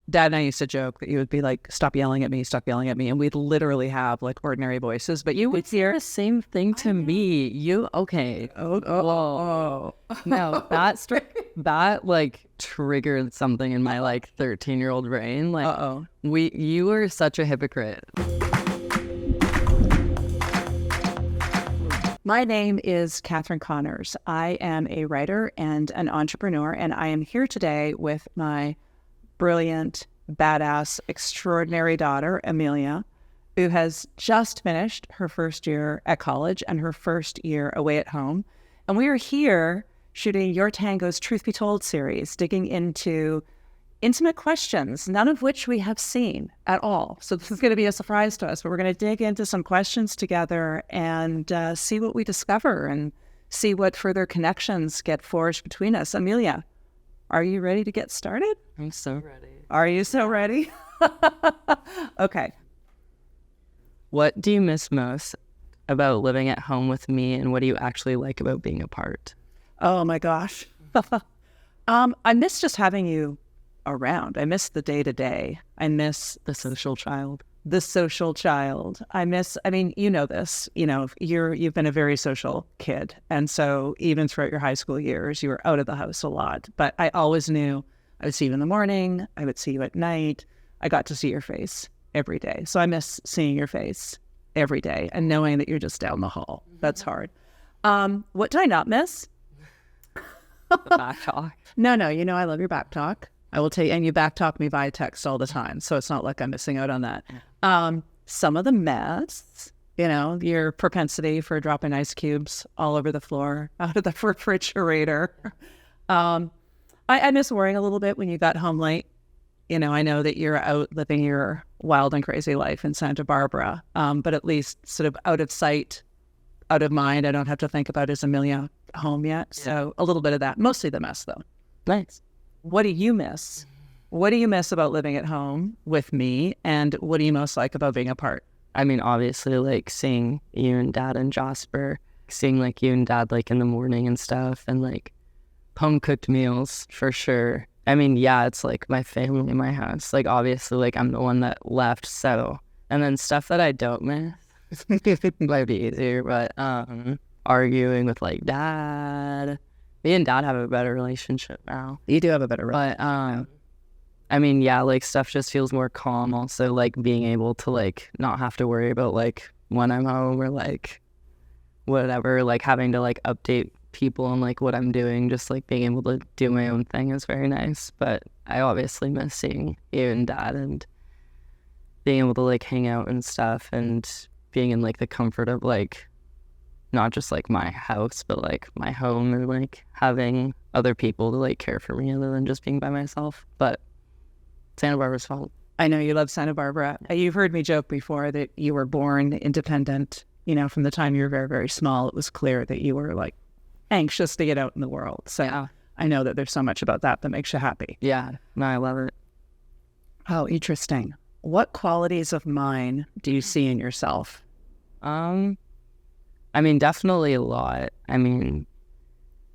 Dad and I used to joke that you would be like, stop yelling at me, stop yelling at me. And we'd literally have like ordinary voices, but you would Hear the same thing to me. Okay. oh. No, that like triggered something in my like 13-year-old brain. Like, you were such a hypocrite. My name is Catherine Connors. I am a writer and an entrepreneur, and I am here today with my brilliant, badass, extraordinary daughter, Emilia, who has just finished her first year at college and her first year away at home. And we are here shooting YourTango's Truth Be Told series, digging into intimate questions, none of which we have seen at all. So this is going to be a surprise to us, but we're going to dig into some questions together and see what we discover and see what further connections get forged between us. Emilia, are you ready to get started? I'm so ready. Are you so ready? Okay. What do you miss most about living at home with me, and what do you actually like about being apart? Oh my gosh. I miss just having you around. I miss the day-to-day. I miss The social child. I mean, you know this, you've been a very social kid. And so even throughout your high school years, you were out of the house a lot. But I always knew I would see you in the morning. I would see you at night. I got to see your face every day. So I miss seeing your face every day and knowing that you're just down the hall. That's hard. What do I not miss? The back talk. No, I love your back talk. I will tell you, and you back talk me via text all the time, so it's not like I'm missing out on that. Some of the mess, your propensity for dropping ice cubes all over the floor, out of the refrigerator. I miss worrying a little bit when you got home late. I know that you're out living your wild and crazy life in Santa Barbara, but at least sort of out of sight, out of mind. I don't have to think about is Emilia home yet? Yeah. So a little bit of that, mostly the mess though. Nice. What do you miss? What do you miss about living at home with me? And what do you most like about being apart? I mean, obviously, like seeing you and Dad and Jasper, seeing like you and Dad like in the morning and stuff, and like home cooked meals for sure. I mean, yeah, it's like my family in my house. Like obviously, like I'm the one that left, so and then stuff that I don't miss might be easier, but arguing with like Dad. Me and Dad have a better relationship now. You do have a better relationship. But, I mean, yeah, like, stuff just feels more calm. Also, like, being able to, like, not have to worry about, like, when I'm home or, like, whatever. Like, having to, like, update people on, like, what I'm doing. Just, like, being able to do my own thing is very nice. But I obviously miss seeing you and Dad and being able to, like, hang out and stuff. And being in, like, the comfort of, like, not just like my house, but like my home, and like having other people to like care for me other than just being by myself. But Santa Barbara's fun. I know you love Santa Barbara. You've heard me joke before that you were born independent. From the time you were very, very small, it was clear that you were like anxious to get out in the world. So yeah. I know that there's so much about that makes you happy. Yeah, no, I love it. Oh, interesting. What qualities of mine do you see in yourself? I mean, definitely a lot. I mean,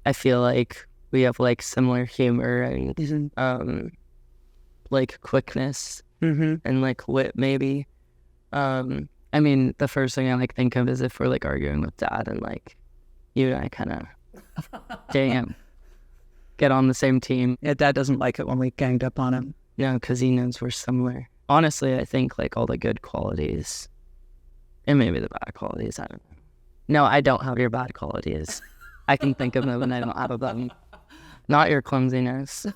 I feel like we have like similar humor and like quickness and like wit maybe. I mean, the first thing I like think of is if we're like arguing with Dad and like you and I kind of get on the same team. Yeah, Dad doesn't like it when we ganged up on him. Yeah, because he knows we're similar. Honestly, I think like all the good qualities and maybe the bad qualities, I don't know. No, I don't have your bad qualities. I can think of them and I don't have them. Not your clumsiness.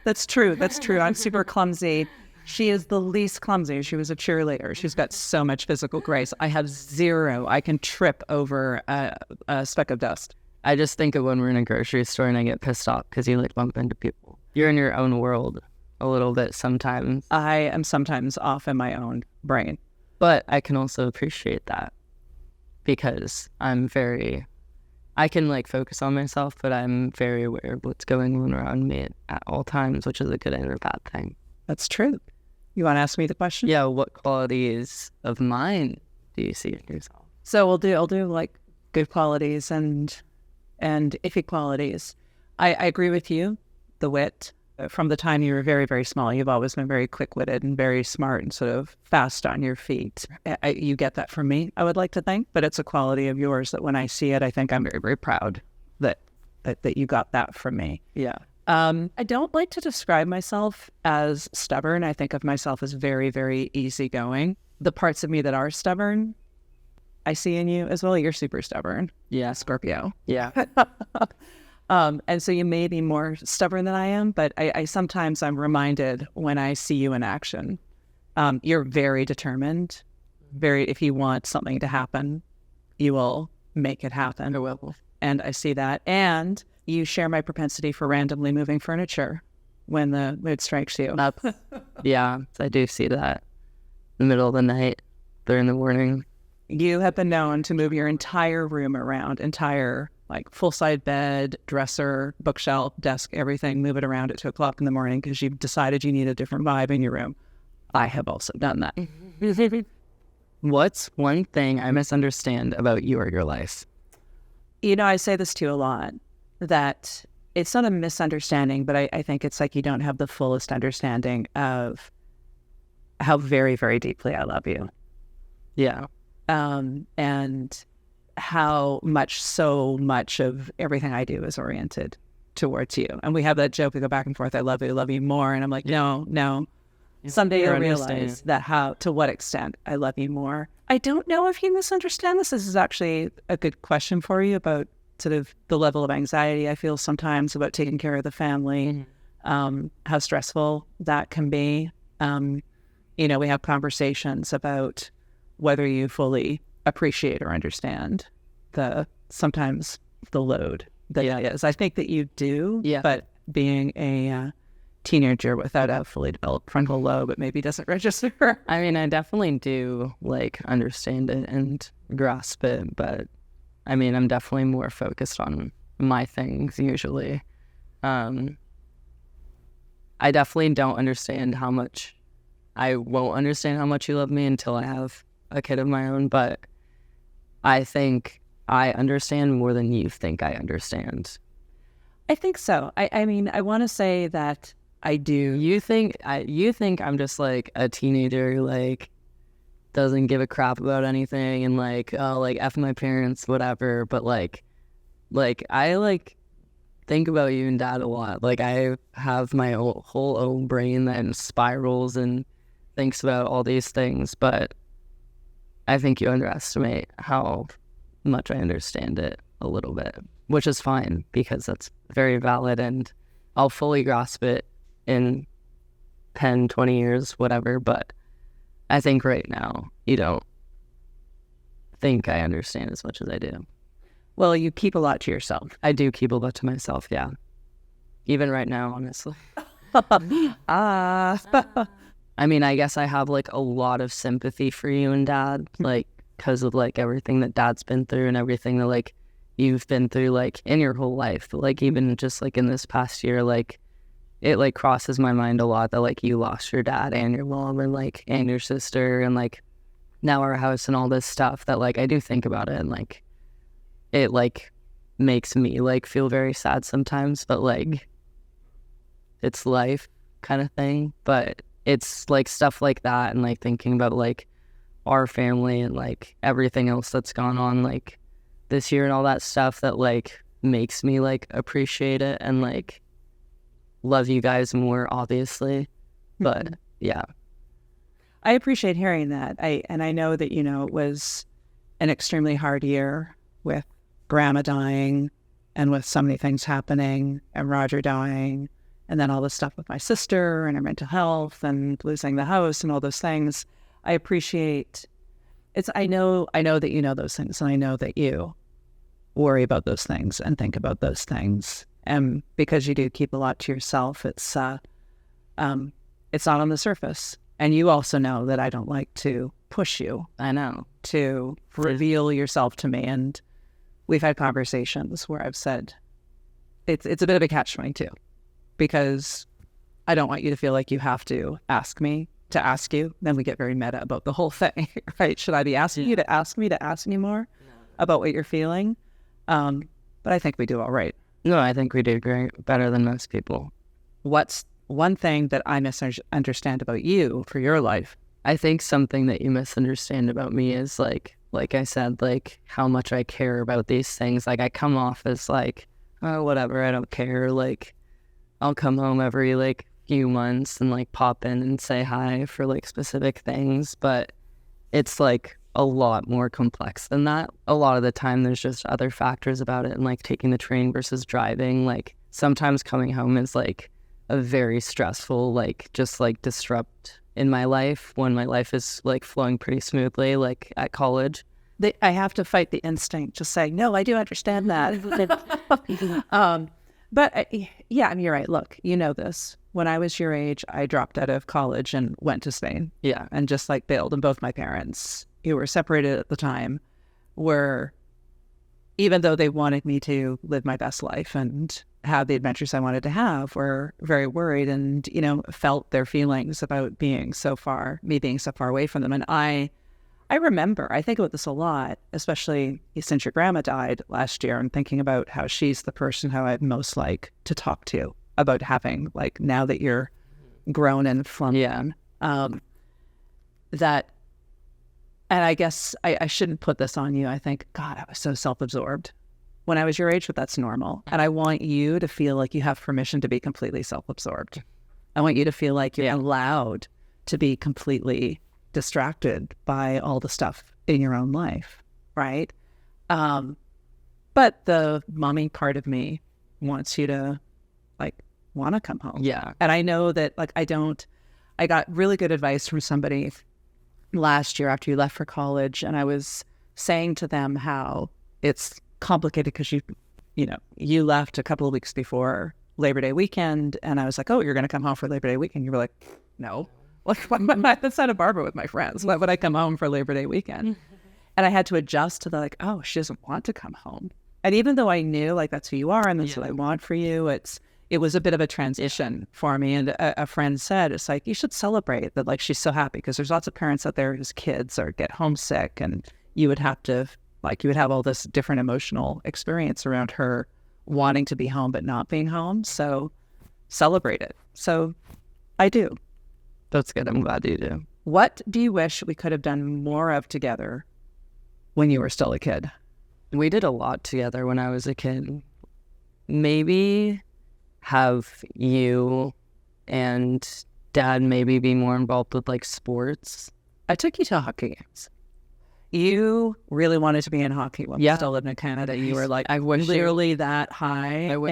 That's true. I'm super clumsy. She is the least clumsy. She was a cheerleader. She's got so much physical grace. I have zero. I can trip over a speck of dust. I just think of when we're in a grocery store and I get pissed off because you like bump into people. You're in your own world a little bit sometimes. I am sometimes off in my own brain. But I can also appreciate that because I can like focus on myself, but I'm very aware of what's going on around me at all times, which is a good and a bad thing. That's true. You want to ask me the question? Yeah. What qualities of mine do you see in yourself? So I'll do like good qualities and iffy qualities. I agree with you. The wit, From the time you were very, very small, you've always been very quick-witted and very smart and sort of fast on your feet. You get that from me, I would like to think, but it's a quality of yours that when I see it, I think I'm very, very proud that you got that from me. Yeah. I don't like to describe myself as stubborn. I think of myself as very, very easygoing. The parts of me that are stubborn, I see in you as well. You're super stubborn. Yeah. Scorpio. Yeah. And so you may be more stubborn than I am, but I sometimes I'm reminded when I see you in action. You're very determined. If you want something to happen, you will make it happen. I will. And I see that. And you share my propensity for randomly moving furniture when the mood strikes you. Yeah, I do see that. In the middle of the night, during the morning. You have been known to move your entire room around, like full-size bed, dresser, bookshelf, desk, everything, move it around at 2 o'clock in the morning because you've decided you need a different vibe in your room. I have also done that. What's one thing I misunderstand about you or your life? You know, I say this to you a lot, that it's not a misunderstanding, but I think it's like you don't have the fullest understanding of how very, very deeply I love you. Yeah. And how so much of everything I do is oriented towards you. And we have that joke, we go back and forth, I love you more. And I'm like, no. Someday you'll realize that to what extent I love you more. I don't know if you misunderstand this. This is actually a good question for you about sort of the level of anxiety I feel sometimes about taking care of the family, how stressful that can be. We have conversations about whether you fully appreciate or understand sometimes the load that it is. I think that you do, but being a teenager without a fully developed frontal lobe, it maybe doesn't register. I mean, I definitely do understand it and grasp it, but I mean, I'm definitely more focused on my things usually. I definitely don't understand I won't understand how much you love me until I have a kid of my own, but I think I understand more than you think I understand. I think so. I mean, I want to say that I do. You think I'm just like a teenager, like doesn't give a crap about anything and like, oh, like F my parents, whatever. But like I think about you and Dad a lot. Like I have my whole own brain that spirals and thinks about all these things, but I think you underestimate how much I understand it a little bit, which is fine because that's very valid and I'll fully grasp it in 10, 20 years, whatever. But I think right now you don't think I understand as much as I do. Well, you keep a lot to yourself. I do keep a lot to myself, yeah. Even right now, honestly. I mean, I guess I have like a lot of sympathy for you and Dad, like because of like everything that Dad's been through and everything that like you've been through like in your whole life. Like even just like in this past year, like it like crosses my mind a lot that like you lost your dad and your mom and your sister and like now our house and all this stuff that like I do think about it and like it like makes me like feel very sad sometimes, but like it's life kind of thing. But it's like stuff like that and like thinking about like our family and like everything else that's gone on like this year and all that stuff that like makes me like appreciate it and like love you guys more, obviously. But yeah, I appreciate hearing that. I know that it was an extremely hard year with Grandma dying and with so many things happening and Roger dying and then all the stuff with my sister and her mental health and losing the house and all those things. I appreciate it's. I know that you know those things, and I know that you worry about those things and think about those things. And because you do keep a lot to yourself, it's not on the surface. And you also know that I don't like to push you. I know to reveal yourself to me. And we've had conversations where I've said it's a bit of a catch-22 because I don't want you to feel like you have to ask me to ask you. Then we get very meta about the whole thing, right? Should I be asking you to ask me more about what you're feeling? But I think we do all right. No, I think we did great, better than most people. what's one thing that I misunderstand about you for your life? I think something that you misunderstand about me is like I said, like how much I care about these things. Like I come off as like, oh, whatever, I don't care. Like I'll come home every like few months and like pop in and say hi for like specific things. But it's like a lot more complex than that. A lot of the time there's just other factors about it, and like taking the train versus driving. Like sometimes coming home is like a very stressful, like just like disrupt in my life when my life is like flowing pretty smoothly, like at college. I have to fight the instinct to say, no, I do understand that. But yeah, I mean, you're right. Look, you know this. When I was your age, I dropped out of college and went to Spain. Yeah. And just like bailed. And both my parents, who were separated at the time, were, even though they wanted me to live my best life and have the adventures I wanted to have, were very worried and, you know, felt their feelings about me being so far away from them. And I remember, I think about this a lot, especially since your grandma died last year, and thinking about how she's the person who I'd most like to talk to about having, like, now that you're grown and flung in, that, and I guess I shouldn't put this on you. I think, God, I was so self-absorbed when I was your age, but that's normal. And I want you to feel like you have permission to be completely self-absorbed. I want you to feel like you're allowed to be completely distracted by all the stuff in your own life, right? But the mommy part of me wants you to, like, want to come home. Yeah. And I know that, like, I got really good advice from somebody last year after you left for college, and I was saying to them how it's complicated because you left a couple of weeks before Labor Day weekend, and I was like, oh, you're going to come home for Labor Day weekend? You were like, no. Like, that's Santa Barbara with my friends. Why would I come home for Labor Day weekend? And I had to adjust to the, like, oh, she doesn't want to come home. And even though I knew, like, that's who you are and that's what I want for you, it was a bit of a transition for me. And a friend said, it's like, you should celebrate that, like, she's so happy, because there's lots of parents out there whose kids get homesick, and you would have all this different emotional experience around her wanting to be home but not being home. So celebrate it. So I do. That's good. I'm glad you do. What do you wish we could have done more of together when you were still a kid? We did a lot together when I was a kid. Maybe have you and Dad maybe be more involved with, like, sports. I took you to hockey games. You really wanted to be in hockey when we still lived in Canada. You were, like, clearly that high. It was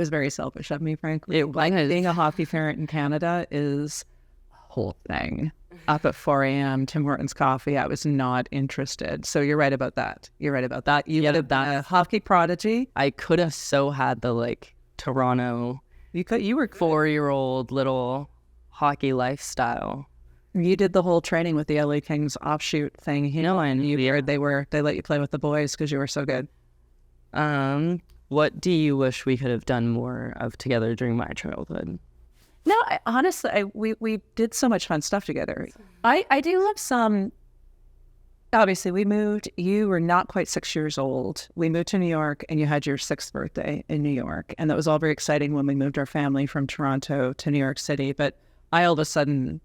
very selfish of me, frankly. Being a hockey parent in Canada is a whole thing. Up at 4 a.m., Tim Hortons coffee. I was not interested. So you're right about that. You lived that hockey prodigy. I could have so had the, like, Toronto. You were 4-year-old little hockey lifestyle. You did the whole training with the LA Kings offshoot thing. And you heard they let you play with the boys because you were so good. What do you wish we could have done more of together during my childhood? No, honestly, we did so much fun stuff together. I do have some. Obviously, we moved. You were not quite 6 years old. We moved to New York, and you had your 6th birthday in New York, and that was all very exciting when we moved our family from Toronto to New York City. But I all of a sudden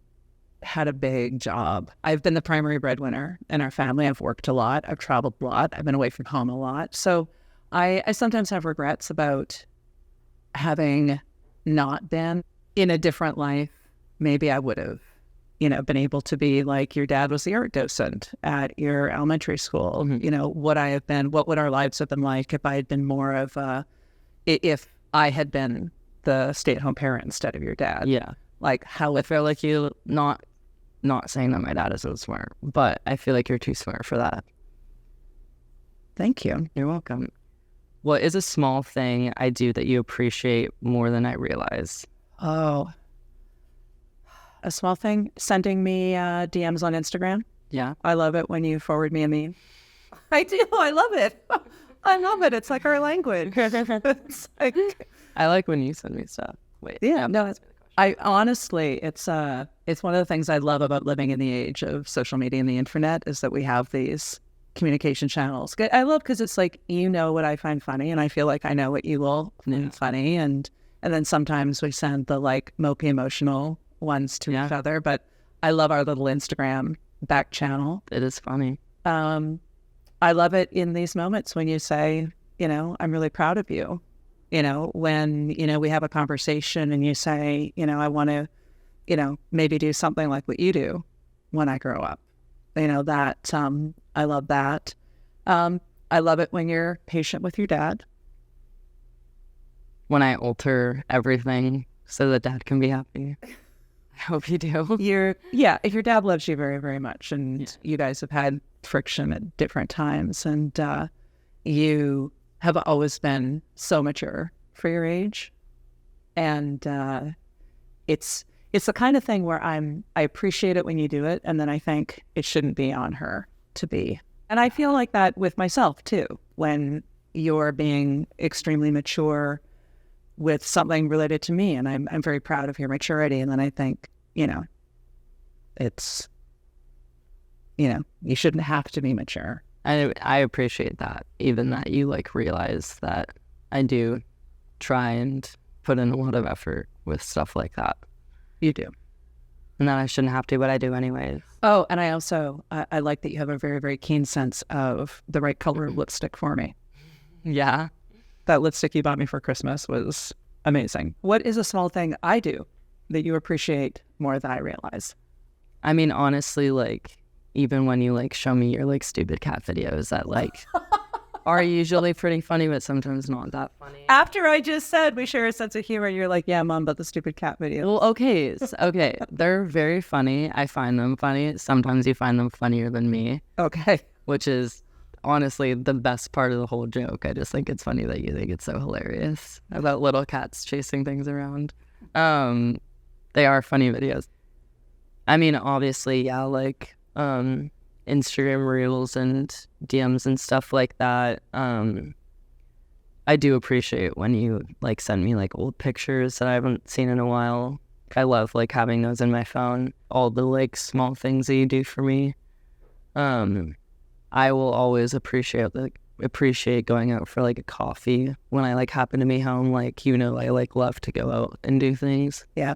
had a big job. I've been the primary breadwinner in our family. I've worked a lot. I've traveled a lot. I've been away from home a lot. So I sometimes have regrets about having not been in a different life. Maybe I would have, been able to be like your dad was the art docent at your elementary school. Mm-hmm. What would our lives have been like if I had been more of if I had been the stay-at-home parent instead of your dad? Yeah. Like, how I feel like you not saying that my dad is so smart, but I feel like you're too smart for that. Thank you. You're welcome. What is a small thing I do that you appreciate more than I realize? Oh, a small thing? Sending me DMs on Instagram. Yeah. I love it when you forward me a meme. I do. I love it. I love it. It's like our language. It's like... I like when you send me stuff. Wait. Yeah. No, I honestly, it's one of the things I love about living in the age of social media and the internet is that we have these communication channels. I love because it's like, what I find funny, and I feel like I know what you will find funny, and And then sometimes we send the like mopey emotional ones to each other. But I love our little Instagram back channel. It is funny. I love it in these moments when you say, you know, I'm really proud of you. You know, when, you know, we have a conversation and you say, you know, I want to, you know, maybe do something like what you do when I grow up. You know, that, I love that. I love it when you're patient with your dad. When I alter everything so that dad can be happy. I hope you do. If your dad loves you very, very much, and you guys have had friction at different times, and you have always been so mature for your age, and it's the kind of thing where I appreciate it when you do it, and then I think it shouldn't be on her to be. And I feel like that with myself too, when you're being extremely mature with something related to me, and I'm very proud of your maturity. And then I think, you know, it's, you know, you shouldn't have to be mature. I appreciate that, even that you like realize that I do try and put in a lot of effort with stuff like that. You do. And that I shouldn't have to, but I do anyways. Oh, and I also, I like that you have a very, very keen sense of the right color of lipstick for me. Yeah. That lipstick you bought me for Christmas was amazing. What is a small thing I do that you appreciate more than I realize? I mean, honestly, like, even when you like show me your like stupid cat videos that like are usually pretty funny, but sometimes not that funny. After I just said we share a sense of humor, you're like, yeah, Mom, but the stupid cat video. Well, okay. They're very funny. I find them funny. Sometimes you find them funnier than me. Okay. Which is honestly the best part of the whole joke. I just think it's funny that you think it's so hilarious about little cats chasing things around. They are funny videos. I mean, obviously, yeah, like Instagram reels and DMs and stuff like that. I do appreciate when you like send me like old pictures that I haven't seen in a while. I love like having those in my phone. All the like small things that you do for me. I will always appreciate going out for like a coffee when I like happen to be home. Like, you know, I like love to go out and do things. Yeah.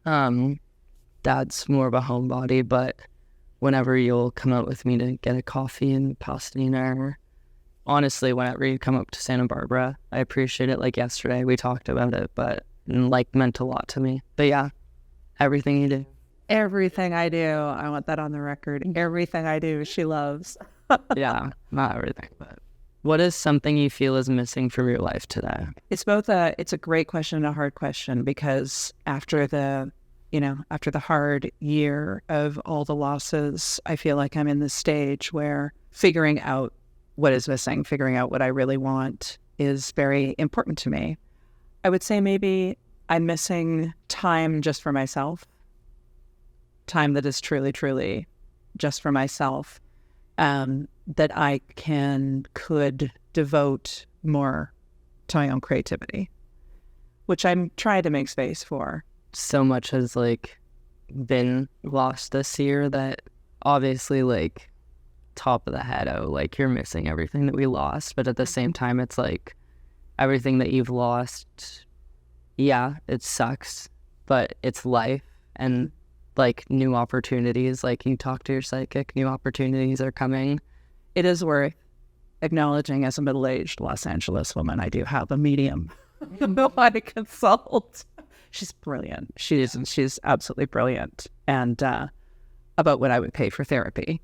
Dad's more of a homebody, but whenever you'll come out with me to get a coffee in Pasadena, or honestly, whenever you come up to Santa Barbara, I appreciate it. Like yesterday, we talked about it, but like meant a lot to me. But yeah, everything you do. Everything I do, I want that on the record. Everything I do, she loves. Yeah, not everything, but what is something you feel is missing from your life today? It's a great question and a hard question, because after the hard year of all the losses, I feel like I'm in this stage where figuring out what is missing, figuring out what I really want is very important to me. I would say maybe I'm missing time just for myself, time that is truly, truly just for myself, that I could devote more to my own creativity, which I'm trying to make space for. So much has like been lost this year that obviously like top of the head, like you're missing everything that we lost, but at the same time it's like everything that you've lost, yeah, it sucks, but it's life, and like new opportunities, like you talk to your psychic, new opportunities are coming. It is worth acknowledging, as a middle-aged Los Angeles woman, I do have a medium who I consult. She's brilliant. She's absolutely brilliant, and about what I would pay for therapy.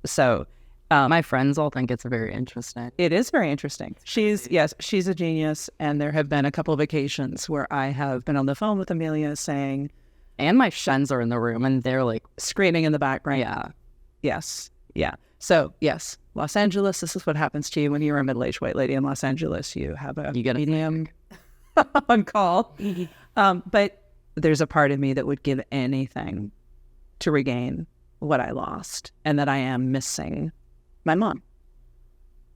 So my friends all think it's very interesting. It is very interesting. She's a genius, and there have been a couple of occasions where I have been on the phone with Emilia saying, and my friends are in the room and they're like screaming in the background. Yeah. Yes. Yeah. So yes, Los Angeles, this is what happens to you when you're a middle-aged white lady in Los Angeles. You have a medium on call. But there's a part of me that would give anything to regain what I lost, and that I am missing my mom.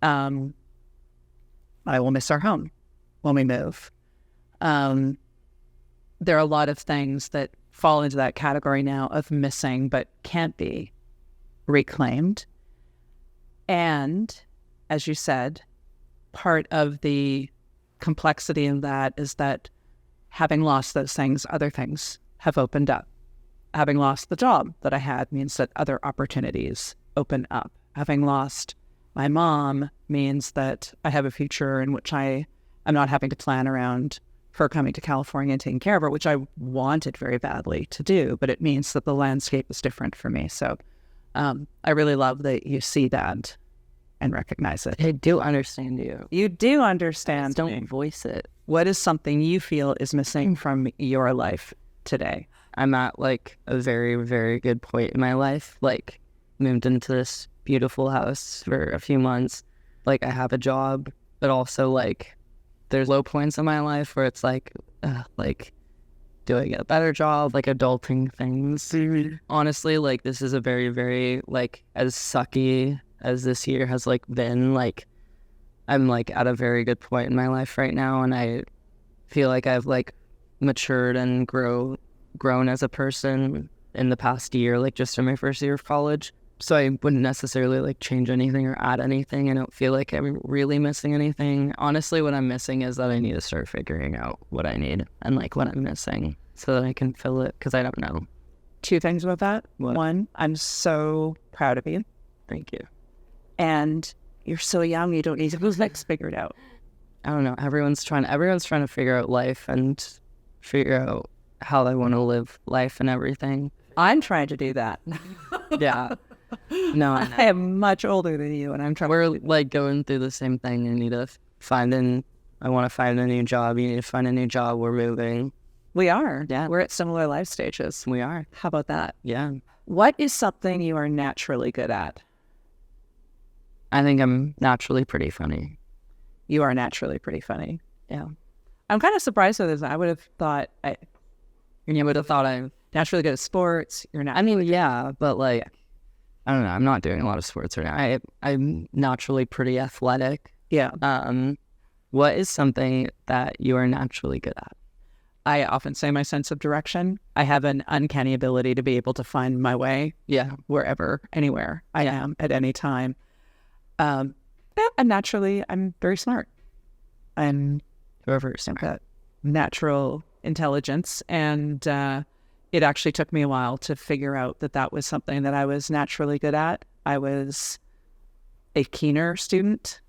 I will miss our home when we move. There are a lot of things that fall into that category now of missing but can't be reclaimed. And as you said, part of the complexity in that is that having lost those things, other things have opened up. Having lost the job that I had means that other opportunities open up. Having lost my mom means that I have a future in which I am not having to plan around her coming to California and taking care of her, which I wanted very badly to do, but it means that the landscape is different for me. So I really love that you see that and recognize it. I do understand you. You do understand. Just don't voice it. What is something you feel is missing from your life today? I'm at like a very, very good point in my life. Like, moved into this beautiful house for a few months. Like, I have a job, but also like there's low points in my life where it's like do I get a better job, like adulting things. Honestly, like, this is a very, very, like, as sucky as this year has like been, like, I'm like at a very good point in my life right now, and I feel like I've like matured and grown as a person in the past year, like just in my first year of college. So I wouldn't necessarily like change anything or add anything. I don't feel like I'm really missing anything. Honestly, what I'm missing is that I need to start figuring out what I need and like what I'm missing so that I can fill it, because I don't know. 2 things about that. What? 1, I'm so proud of you. Thank you. And you're so young, you don't need to those things figured out. I don't know. Everyone's trying to figure out life and figure out how they want to live life and everything. I'm trying to do that. Yeah. No, I know. I am much older than you, and I'm trying. We're like going through the same thing. I need to I want to find a new job. You need to find a new job. We're moving. We are. Yeah. We're at similar life stages. We are. How about that? Yeah. What is something you are naturally good at? I think I'm naturally pretty funny. You are naturally pretty funny. Yeah. I'm kind of surprised with this. I would have thought You would have thought I'm naturally good at sports. You're not. I mean, yeah, but like, I don't know. I'm not doing a lot of sports right now. I'm naturally pretty athletic. Yeah. What is something that you are naturally good at? I often say my sense of direction. I have an uncanny ability to be able to find my way. Yeah. Wherever, anywhere I am at any time. And naturally, I'm very smart. I'm Whoever smart. that natural intelligence, and it actually took me a while to figure out that that was something that I was naturally good at. I was a keener student,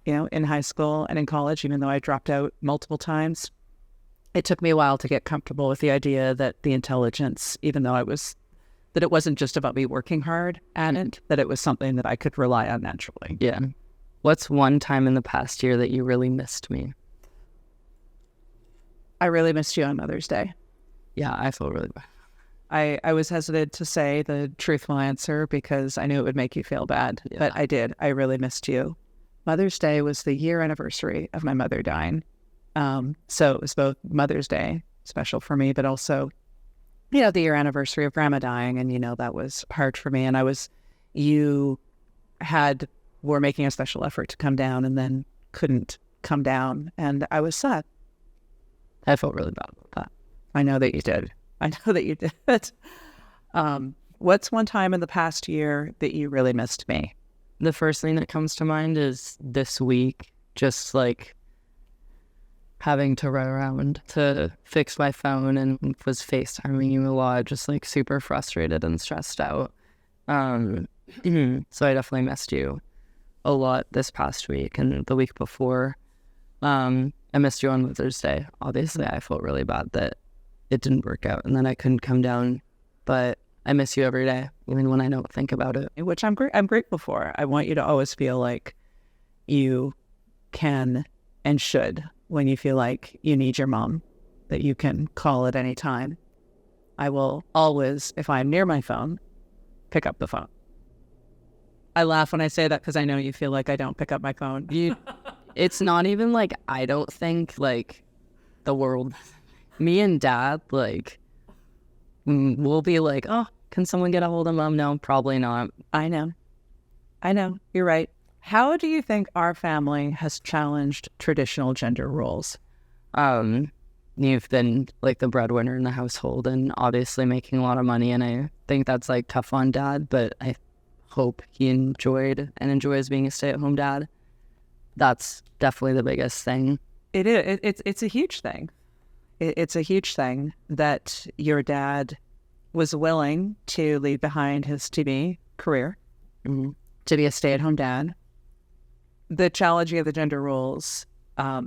in high school and in college, even though I dropped out multiple times. It took me a while to get comfortable with the idea that the intelligence, even though that it wasn't just about me working hard at it, that it was something that I could rely on naturally. Yeah. What's one time in the past year that you really missed me? I really missed you on Mother's Day. Yeah, I feel really bad. I was hesitant to say the truthful answer because I knew it would make you feel bad, but I did. I really missed you. Mother's Day was the year anniversary of my mother dying. So it was both Mother's Day, special for me, but also, the year anniversary of Grandma dying. And, that was hard for me. And you were making a special effort to come down and then couldn't come down. And I was sad. I felt really bad about that. I know that you did. What's one time in the past year that you really missed me? The first thing that comes to mind is this week, just like having to run around to fix my phone and was FaceTiming you a lot, just like super frustrated and stressed out. So I definitely missed you a lot this past week and the week before. I missed you on Mother's Day. Obviously, I felt really bad that it didn't work out and then I couldn't come down, but I miss you every day, even when I don't think about it. Which I'm grateful for. I want you to always feel like you can and should, when you feel like you need your mom, that you can call at any time. I will always, if I'm near my phone, pick up the phone. I laugh when I say that because I know you feel like I don't pick up my phone. It's not even like I don't think like the world. Me and Dad, like, we'll be like, oh, can someone get a hold of Mom? No, probably not. I know. You're right. How do you think our family has challenged traditional gender roles? You've been like the breadwinner in the household and obviously making a lot of money, and I think that's like tough on Dad, but I hope he enjoys being a stay-at-home dad. That's definitely the biggest thing. It is. It's a huge thing. it's a huge thing that your dad was willing to leave behind his TV career to be a stay-at-home dad. The challenging of the gender roles, I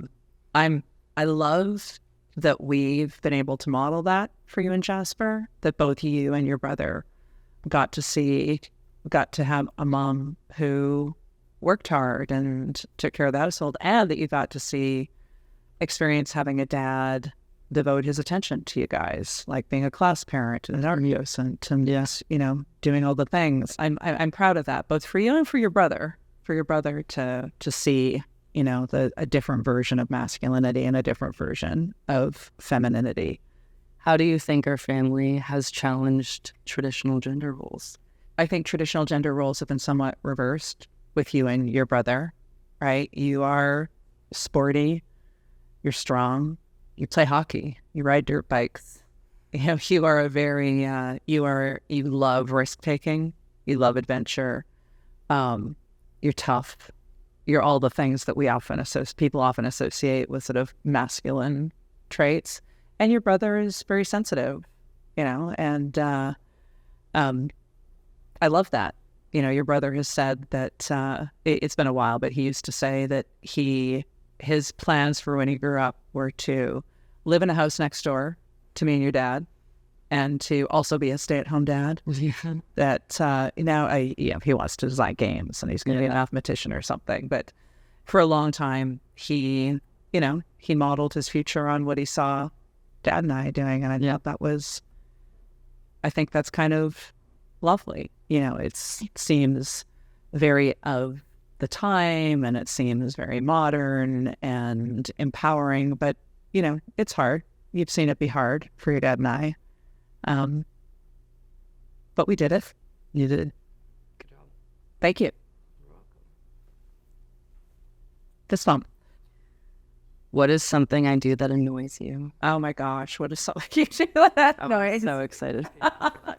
love that we've been able to model that for you and Jasper, that both you and your brother got to have a mom who worked hard and took care of the household, and that you got to experience having a dad devote his attention to you guys, like being a class parent and an art docent and yes, doing all the things. I'm proud of that, both for you and for your brother to see, a different version of masculinity and a different version of femininity. How do you think our family has challenged traditional gender roles? I think traditional gender roles have been somewhat reversed with you and your brother, right? You are sporty, you're strong, you play hockey, you ride dirt bikes. You are you love risk taking, you love adventure, you're tough. You're all the things that people often associate with sort of masculine traits. And your brother is very sensitive, and I love that. Your brother has said that it's been a while, but he used to say that his plans for when he grew up were to live in a house next door to me and your dad, and to also be a stay-at-home dad. That he wants to design games and he's going to be a mathematician or something. But for a long time, he modeled his future on what he saw Dad and I doing, and I think that's kind of lovely. It seems very of the time, and it seems very modern and empowering, but it's hard. You've seen it be hard for your dad and I. But we did it. You did. Good job. Thank you. You're welcome. This one. What is something I do that annoys you? Oh my gosh, what is something you do that annoys? I'm so excited.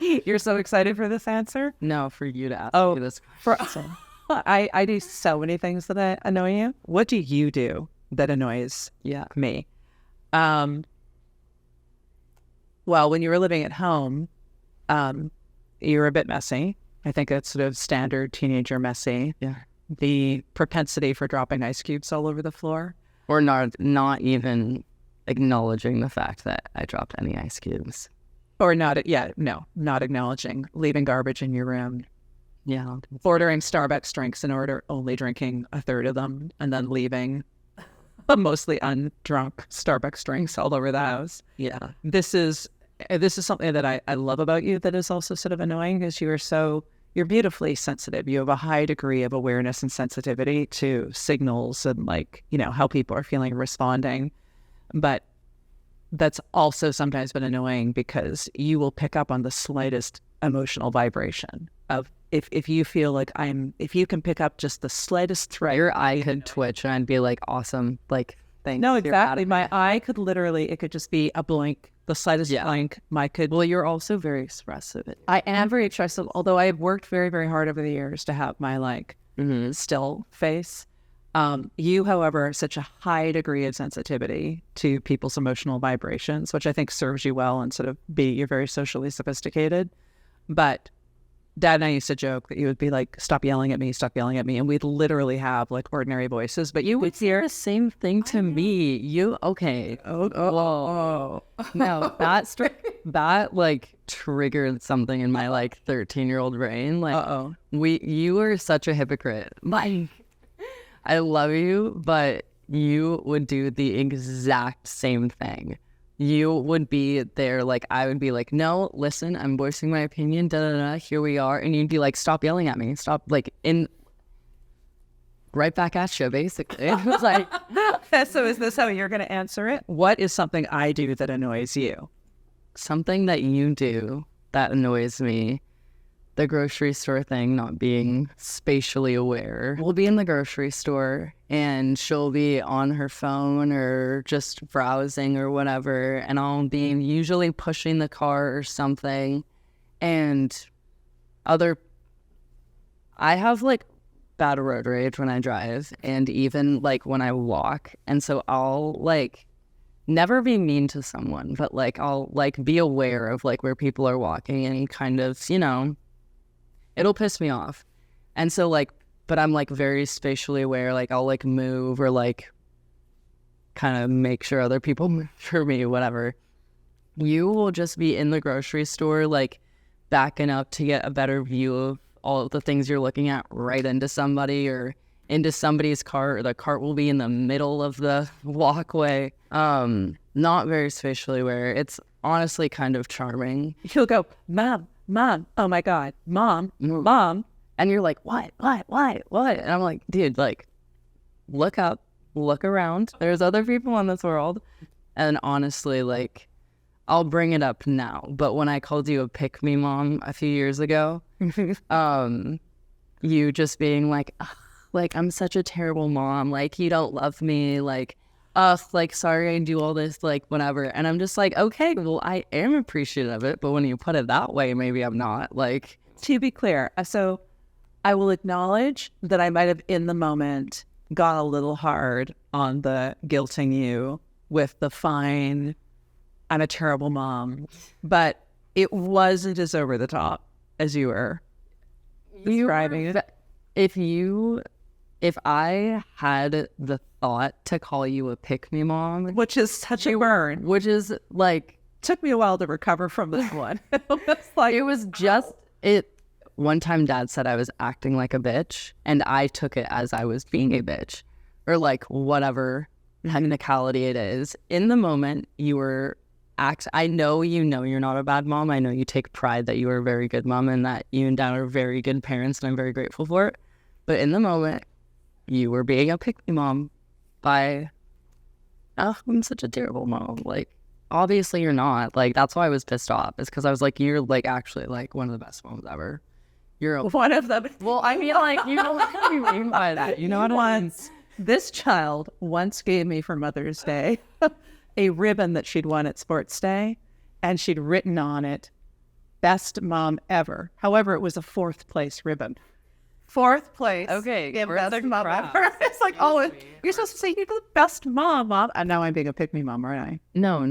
You're so excited for this answer? No, for you to ask me this question. I do so many things that annoy you. What do you do that annoys me? Well, when you were living at home, you were a bit messy. I think that's sort of standard teenager messy. Yeah. The propensity for dropping ice cubes all over the floor. Or not even acknowledging the fact that I dropped any ice cubes. Or not acknowledging leaving garbage in your room. Yeah. Ordering Starbucks drinks in order only drinking a third of them, and then leaving mostly undrunk Starbucks drinks all over the house. Yeah. This is something that I love about you that is also sort of annoying, is you're beautifully sensitive. You have a high degree of awareness and sensitivity to signals and how people are feeling and responding. But that's also sometimes been annoying because you will pick up on the slightest emotional vibration of if you feel like if you can pick up just the slightest thread. Your eye could twitch and I'd be like, awesome. Like, thanks. No, exactly. My eye could it could just be a blink. The slightest blink, Well, you're also very expressive. I am very expressive, although I have worked very, very hard over the years to have my still face. You, however, have such a high degree of sensitivity to people's emotional vibrations, which I think serves you well, and you're very socially sophisticated. But Dad and I used to joke that you would be like, stop yelling at me, and we'd literally have ordinary voices, but you would hear the same thing to me. Okay. Oh. No, that triggered something in my 13-year-old brain. You are such a hypocrite. I love you, but you would do the exact same thing. You would be there, I would be like, no, listen, I'm voicing my opinion, here we are. And you'd be like, stop yelling at me. Stop, right back at you, basically. It was like, so is this how you're going to answer it? What is something I do that annoys you? Something that you do that annoys me. The grocery store thing, not being spatially aware. We'll be in the grocery store and she'll be on her phone or just browsing or whatever, and I'll be usually pushing the car or something, and I have bad road rage when I drive and even when I walk, and so I'll never be mean to someone, but like I'll like be aware of like where people are walking and kind of, you know, it'll piss me off. And so like, but I'm like very spatially aware, like I'll like move or like kind of make sure other people move for me, whatever. You will just be in the grocery store like backing up to get a better view of all of the things you're looking at right into somebody or into somebody's cart, or the cart will be in the middle of the walkway. Not very spatially aware. It's honestly kind of charming. He'll go, Mom, oh my God, Mom. And you're like, what? And I'm like, dude, like, look up, look around. There's other people in this world. And honestly, like, I'll bring it up now. But when I called you a pick-me mom a few years ago, you just being like, I'm such a terrible mom. Like, you don't love me. Like, sorry I do all this, like, whatever. And I'm just like, okay, well, I am appreciative of it. But when you put it that way, maybe I'm not. Like, to be clear, so I will acknowledge that I might have in the moment gone a little hard on the guilting you with the fine, I'm a terrible mom. But it wasn't as over the top as you were describing it. If I had the thought to call you a pick-me mom, which is such a burn, which is like, took me a while to recover from this one. It was just it. One time Dad said I was acting like a bitch, and I took it as I was being a bitch, or like whatever technicality it is. In the moment, you were I know you're not a bad mom. I know you take pride that you are a very good mom and that you and Dad are very good parents, and I'm very grateful for it. But in the moment, you were being a pick-me mom by, I'm such a terrible mom. Like, obviously you're not. Like, that's why I was pissed off. It's because I was like, you're like actually like one of the best moms ever. You're one of them. Well, I mean, like, you know what I mean by that. You know what I mean? This child once gave me for Mother's Day a ribbon that she'd won at Sports Day, and she'd written on it, "Best Mom Ever." However, it was a 4th place ribbon. 4th place. Okay. Best mom ever. It's like, you're supposed to say you're the best mom. And now I'm being a pick-me mom, aren't I? No.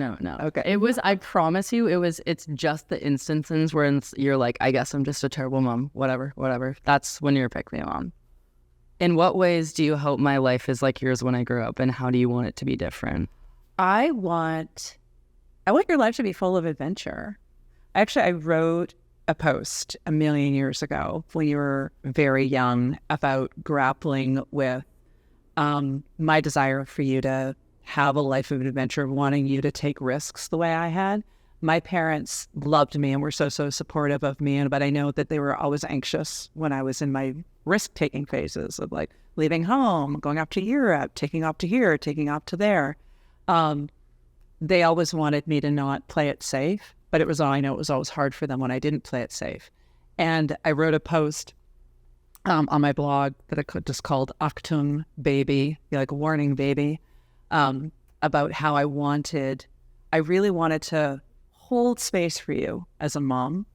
Okay. It was, I promise you, it's just the instances where you're like, I guess I'm just a terrible mom. Whatever. That's when you're a pick-me mom. In what ways do you hope my life is like yours when I grow up, and how do you want it to be different? I want your life to be full of adventure. Actually, I wrote a post a million years ago when you were very young about grappling with my desire for you to have a life of adventure, wanting you to take risks the way I had. My parents loved me and were so supportive of me, but I know that they were always anxious when I was in my risk-taking phases of like leaving home, going up to Europe, taking off to here, taking off to there. They always wanted me to not play it safe. But it was always hard for them when I didn't play it safe. And I wrote a post on my blog that I just called Achtung Baby, like warning baby, about how I really wanted to hold space for you as a mom,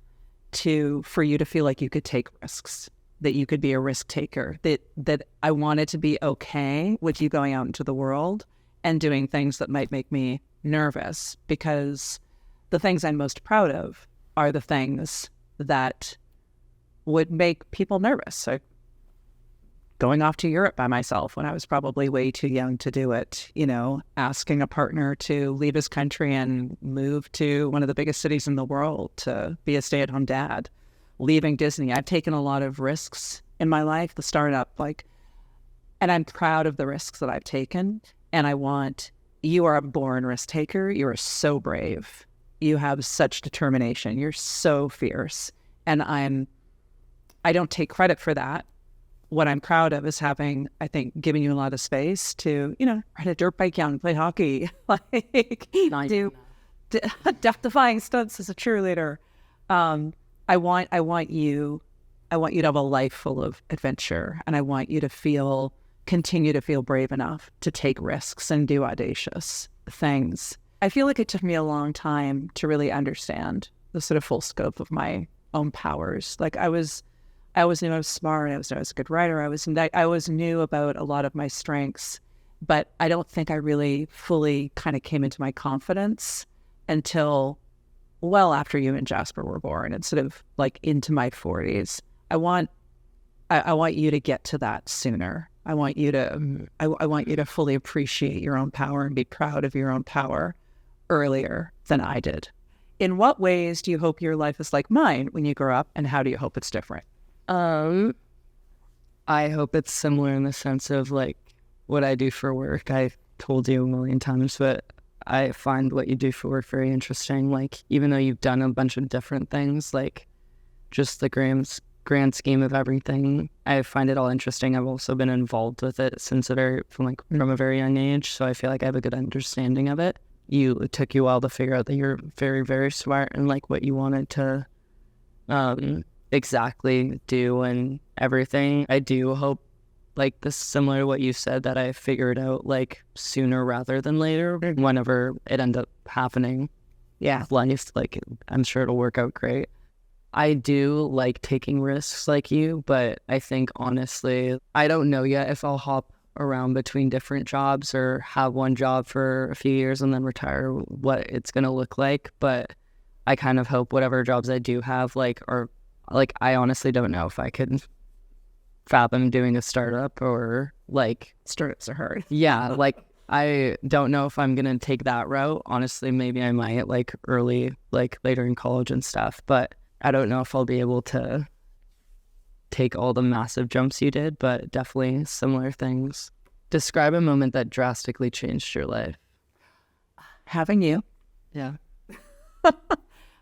for you to feel like you could take risks, that you could be a risk taker, that I wanted to be okay with you going out into the world and doing things that might make me nervous, because the things I'm most proud of are the things that would make people nervous. Like going off to Europe by myself when I was probably way too young to do it, asking a partner to leave his country and move to one of the biggest cities in the world to be a stay-at-home dad, leaving Disney. I've taken a lot of risks in my life, the startup, and I'm proud of the risks that I've taken. And you are a born risk taker. You are so brave. You have such determination. You're so fierce. And I don't take credit for that. What I'm proud of is having, I think, given you a lot of space to, ride a dirt bike young, play hockey, do death-defying stunts as a cheerleader. I want you to have a life full of adventure, and I want you to continue to feel brave enough to take risks and do audacious things. I feel like it took me a long time to really understand the sort of full scope of my own powers. Like I always knew I was smart. I was a good writer. I always knew about a lot of my strengths, But I don't think I really fully kind of came into my confidence until well after you and Jasper were born, and sort of like into my 40s. I want you to get to that sooner. I want you to fully appreciate your own power and be proud of your own power earlier than I did. In what ways do you hope your life is like mine when you grow up, and how do you hope it's different? I hope it's similar in the sense of like what I do for work. I've told you a million times, but I find what you do for work very interesting. Like, even though you've done a bunch of different things, like just the grand scheme of everything, I find it all interesting. I've also been involved with it from a very young age, so I feel like I have a good understanding of it. It took you a while to figure out that you're very, very smart and like what you wanted to exactly do and everything. I do hope, like, this similar to what you said, that I figured out like sooner rather than later, whenever it ended up happening. Yeah. Life, like, I'm sure it'll work out great. I do like taking risks like you, but I think honestly, I don't know yet if I'll hop around between different jobs or have one job for a few years and then retire, what it's going to look like. But I kind of hope whatever jobs I do have, like, are like, I honestly don't know if I could fathom doing a startup or like Startups are hard. yeah, like I don't know if I'm going to take that route. Honestly, maybe I might like later in college and stuff, but I don't know if I'll be able to take all the massive jumps you did, but definitely similar things. Describe a moment that drastically changed your life. Having you. Yeah.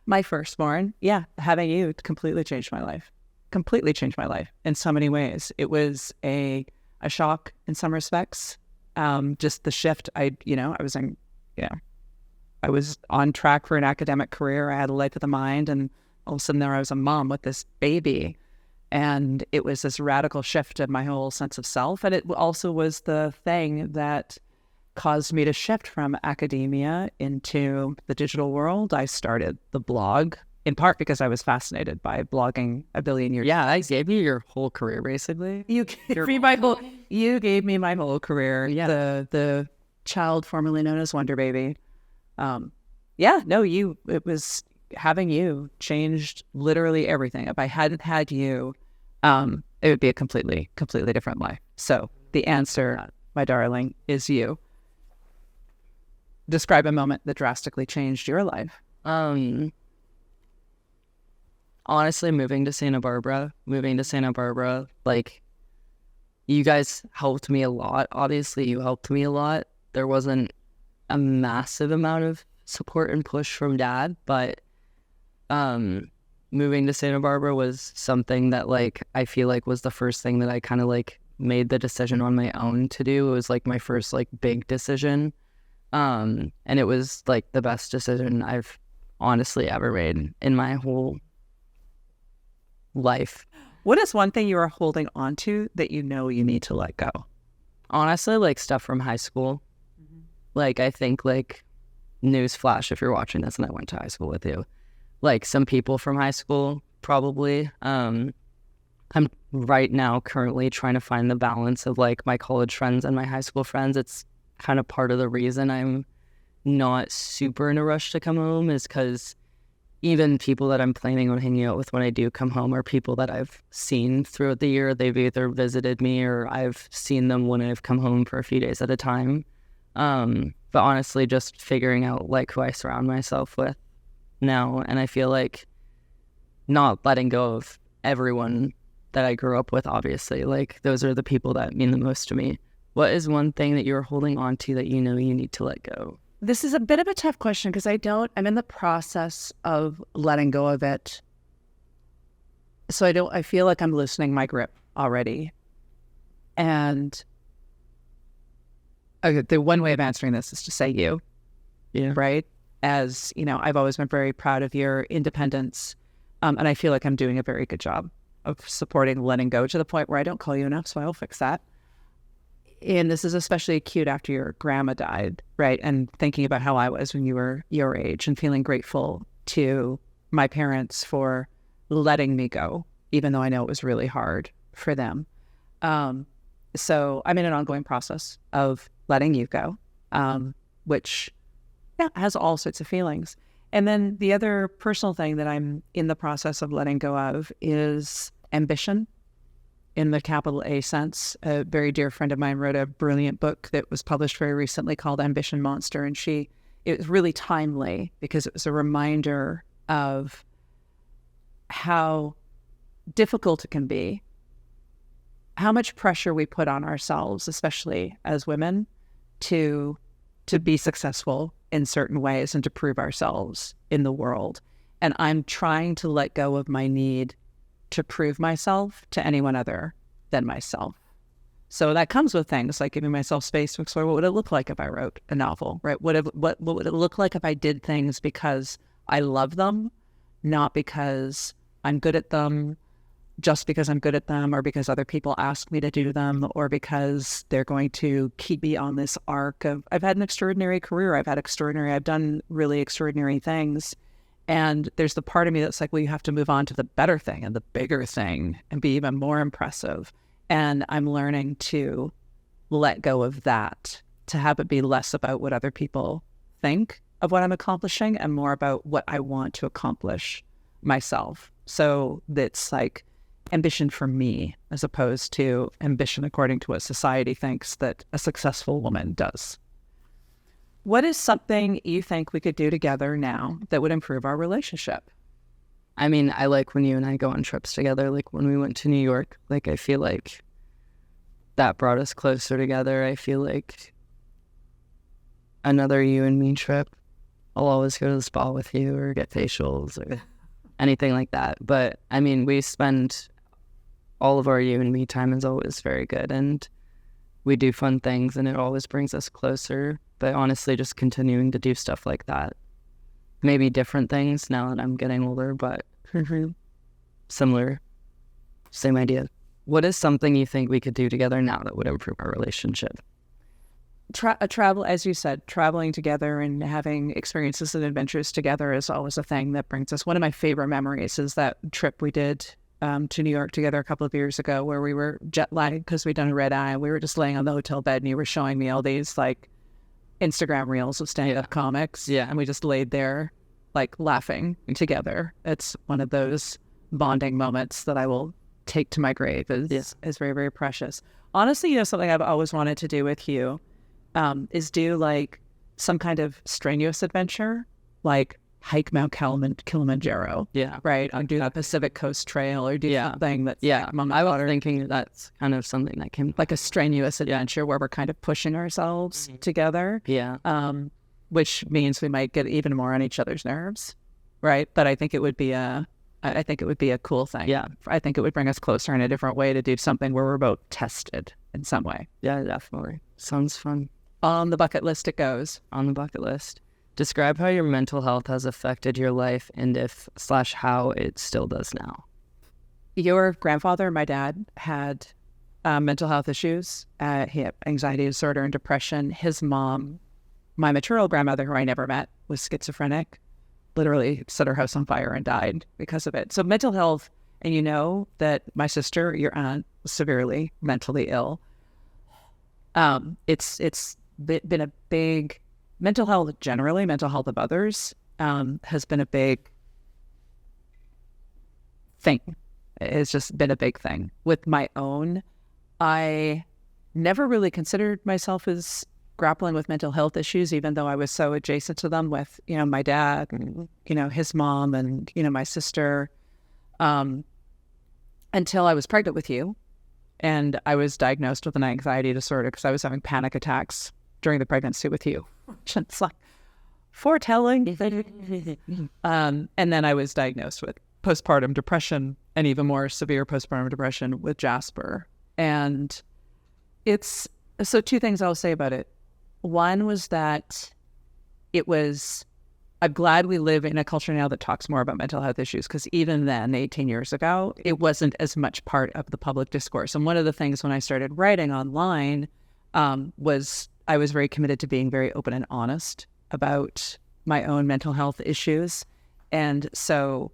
My firstborn. Yeah. Having you completely changed my life. Completely changed my life in so many ways. It was a shock in some respects. Just the shift. I was on track for an academic career. I had a life of the mind, and all of a sudden there I was a mom with this baby. And it was this radical shift in my whole sense of self. And it also was the thing that caused me to shift from academia into the digital world. I started the blog, in part because I was fascinated by blogging a billion years. Yeah, I gave you your whole career, basically. You gave me my whole career. Yeah. The child formerly known as WonderBaby. Having you changed literally everything. If I hadn't had you, it would be a completely different life. So the answer, my darling, is you. Describe a moment that drastically changed your life. Honestly, moving to Santa Barbara, like, you guys helped me a lot. Obviously, you helped me a lot. There wasn't a massive amount of support and push from Dad, but moving to Santa Barbara was something that, like, I feel like was the first thing that I kind of like made the decision on my own to do. It was like my first like big decision. And it was like the best decision I've honestly ever made in my whole life. What is one thing you are holding on to that you know you need to let go? Honestly, like stuff from high school. Mm-hmm. Like, I think, like, newsflash if you're watching this and I went to high school with you. Like, some people from high school, probably. I'm right now currently trying to find the balance of, like, my college friends and my high school friends. It's kind of part of the reason I'm not super in a rush to come home, is because even people that I'm planning on hanging out with when I do come home are people that I've seen throughout the year. They've either visited me or I've seen them when I've come home for a few days at a time. But honestly, just figuring out, like, who I surround myself with now. And I feel like not letting go of everyone that I grew up with, obviously. Like, those are the people that mean the most to me. What is one thing that you're holding on to that you know you need to let go? This is a bit of a tough question because I'm in the process of letting go of it. So I feel like I'm loosening my grip already. And the one way of answering this is to say you. Yeah. Right? As, you know, I've always been very proud of your independence. And I feel like I'm doing a very good job of supporting letting go to the point where I don't call you enough, so I'll fix that. And this is especially acute after your grandma died, right? And thinking about how I was when you were your age and feeling grateful to my parents for letting me go, even though I know it was really hard for them. So I'm in an ongoing process of letting you go, which has all sorts of feelings. And then the other personal thing that I'm in the process of letting go of is ambition in the capital A sense. A very dear friend of mine wrote a brilliant book that was published very recently called Ambition Monster. And it was really timely because it was a reminder of how difficult it can be, how much pressure we put on ourselves, especially as women, to be successful in certain ways and to prove ourselves in the world. And I'm trying to let go of my need to prove myself to anyone other than myself. So that comes with things like giving myself space to explore what would it look like if I wrote a novel, right? What would it look like if I did things because I love them, not because I'm good at them, just because I'm good at them, or because other people ask me to do them, or because they're going to keep me on this arc of, I've had an extraordinary career, I've done really extraordinary things. And there's the part of me that's like, well, you have to move on to the better thing and the bigger thing and be even more impressive. And I'm learning to let go of that, to have it be less about what other people think of what I'm accomplishing and more about what I want to accomplish myself. So that's like ambition for me as opposed to ambition according to what society thinks that a successful woman does. What is something you think we could do together now that would improve our relationship? I mean, I like when you and I go on trips together, like when we went to New York, like I feel like that brought us closer together. I feel like another you and me trip, I'll always go to the spa with you or get facials or anything like that. But I mean, we spend all of our you and me time is always very good, and we do fun things and it always brings us closer. But honestly, just continuing to do stuff like that. Maybe different things now that I'm getting older, but similar, same idea. What is something you think we could do together now that would improve our relationship? Travel, as you said, traveling together and having experiences and adventures together is always a thing that brings us. One of my favorite memories is that trip we did to New York together a couple of years ago where we were jet lagged because we'd done a red eye. We were just laying on the hotel bed and you were showing me all these like Instagram reels of stand-up comics. Yeah. And we just laid there like laughing together. It's one of those bonding moments that I will take to my grave is very, very precious. Honestly, something I've always wanted to do with you is do like some kind of strenuous adventure, like hike Mount Kilimanjaro. Yeah. Right. Or do the Pacific Coast Trail or do something that's like I was thinking that's kind of something that came like a strenuous adventure where we're kind of pushing ourselves together. Yeah. Which means we might get even more on each other's nerves. Right. But I think it would be a cool thing. Yeah. I think it would bring us closer in a different way to do something where we're both tested in some way. Yeah, definitely. Sounds fun. On the bucket list it goes. On the bucket list. Describe how your mental health has affected your life and how it still does now. Your grandfather, my dad, had mental health issues. He had anxiety disorder and depression. His mom, my maternal grandmother, who I never met, was schizophrenic. Literally set her house on fire and died because of it. So mental health, and you know that my sister, your aunt, was severely mentally ill. It's been a big... Mental health generally, mental health of others, has been a big thing. It's just been a big thing. With my own, I never really considered myself as grappling with mental health issues, even though I was so adjacent to them with, my dad and, his mom and, my sister, until I was pregnant with you. And I was diagnosed with an anxiety disorder because I was having panic attacks during the pregnancy with you. It's like foretelling. And then I was diagnosed with postpartum depression and even more severe postpartum depression with Jasper. And so two things I'll say about it. One was that I'm glad we live in a culture now that talks more about mental health issues, because even then, 18 years ago, it wasn't as much part of the public discourse. And one of the things when I started writing online was I was very committed to being very open and honest about my own mental health issues. And so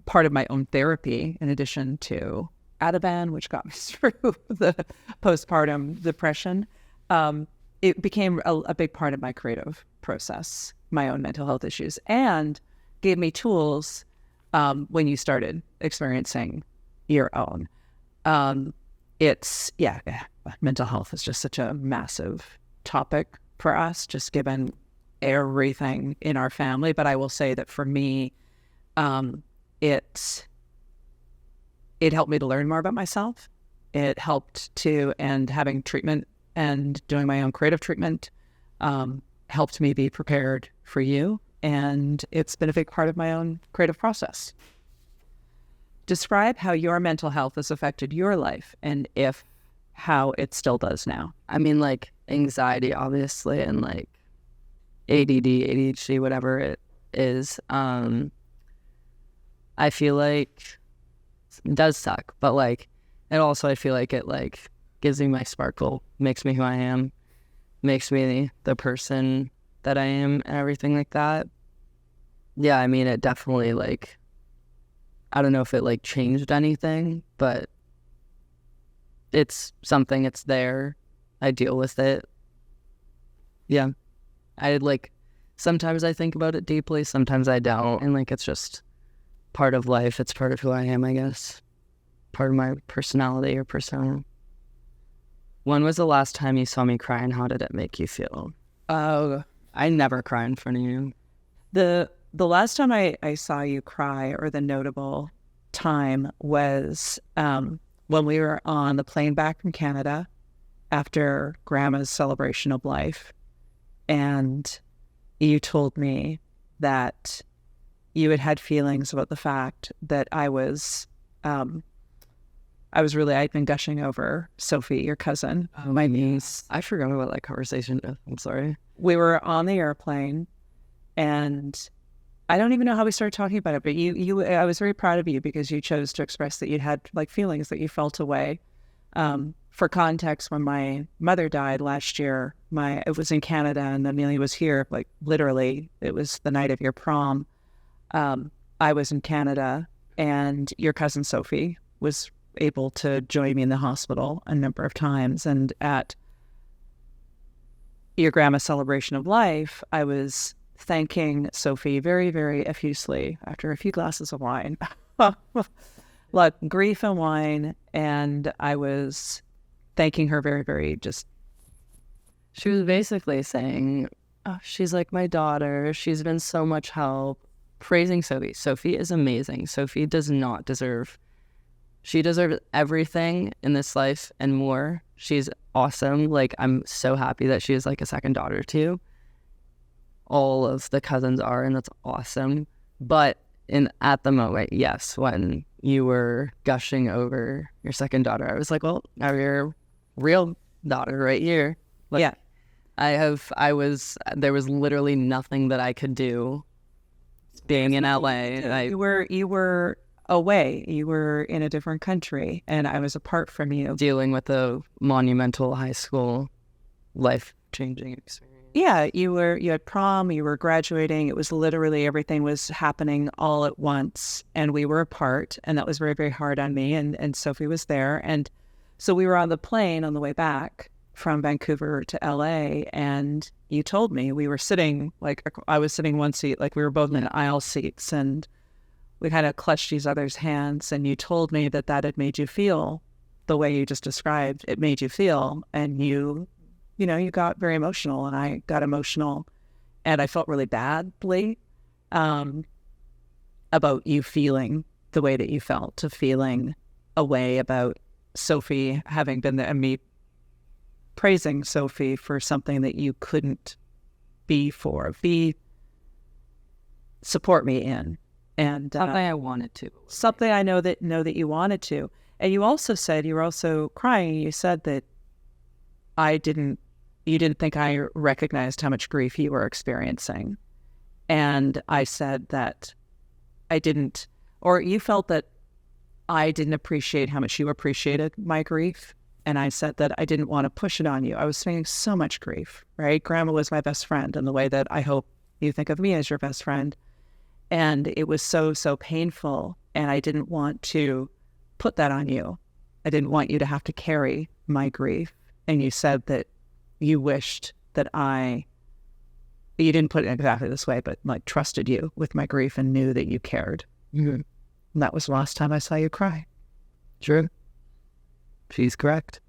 part of my own therapy, in addition to Ativan, which got me through the postpartum depression, it became a big part of my creative process, my own mental health issues, and gave me tools when you started experiencing your own. Mental health is just such a massive topic for us, just given everything in our family. But I will say that for me, it helped me to learn more about myself. It helped to, and having treatment and doing my own creative treatment helped me be prepared for you. And it's been a big part of my own creative process. Describe how your mental health has affected your life, and how it still does now. I mean, like anxiety, obviously, and like ADD, ADHD, whatever it is. I feel like it does suck, but like it also, I feel like it like gives me my sparkle, makes me who I am, makes me the person that I am, and everything like that. Yeah, I mean, it definitely like, I don't know if it like changed anything, but it's something, it's there. I deal with it. Yeah. I like, sometimes I think about it deeply, sometimes I don't. And like, it's just part of life. It's part of who I am, I guess. Part of my personality or persona. When was the last time you saw me cry, and how did it make you feel? Oh, I never cry in front of you. The last time I saw you cry, or the notable time, was when we were on the plane back from Canada after Grandma's celebration of life. And you told me that you had had feelings about the fact that I'd been gushing over Sophie, your cousin, my niece. I forgot about that conversation. I'm sorry. We were on the airplane, and I don't even know how we started talking about it, but I was very proud of you because you chose to express that you'd had like feelings, that you felt away. For context, when my mother died last year, it was in Canada and Emilia was here, like literally, it was the night of your prom. I was in Canada, and your cousin Sophie was able to join me in the hospital a number of times. And at your grandma's celebration of life, I was thanking Sophie very, very effusively after a few glasses of wine. Like grief and wine. And I was thanking her very, very She was basically saying, oh, she's like my daughter. She's been so much help. Praising Sophie. Sophie is amazing. Sophie does not deserve... She deserves everything in this life and more. She's awesome. Like, I'm so happy that she is like a second daughter too. All of the cousins are, and that's awesome. But at the moment, yes, when you were gushing over your second daughter, I was like, well, now your real daughter right here. Like, yeah. There was literally nothing that I could do being in LA. You were away. You were in a different country, and I was apart from you. Dealing with a monumental high school life-changing experience. Yeah, you had prom, you were graduating. It was literally everything was happening all at once, and we were apart, and that was very, very hard on me, and Sophie was there. And so we were on the plane on the way back from Vancouver to LA, and you told me, we were sitting, like I was sitting one seat, like we were both in aisle seats, and we kind of clutched each other's hands, and you told me that had made you feel the way you just described it made you feel, and you got very emotional, and I got emotional, and I felt really badly about you feeling the way that you felt, to feeling a way about Sophie having been there, and me praising Sophie for something that you couldn't support me in. And something I wanted to. Something I know that you wanted to. And you also said, you were also crying, you said that you didn't think I recognized how much grief you were experiencing. And I said that I didn't, or you felt that I didn't appreciate how much you appreciated my grief. And I said that I didn't want to push it on you. I was feeling so much grief, right? Grandma was my best friend in the way that I hope you think of me as your best friend. And it was so, so painful. And I didn't want to put that on you. I didn't want you to have to carry my grief. And you said that you wished that you didn't put it exactly this way, but like trusted you with my grief and knew that you cared. Mm-hmm. And that was the last time I saw you cry. True. She's correct.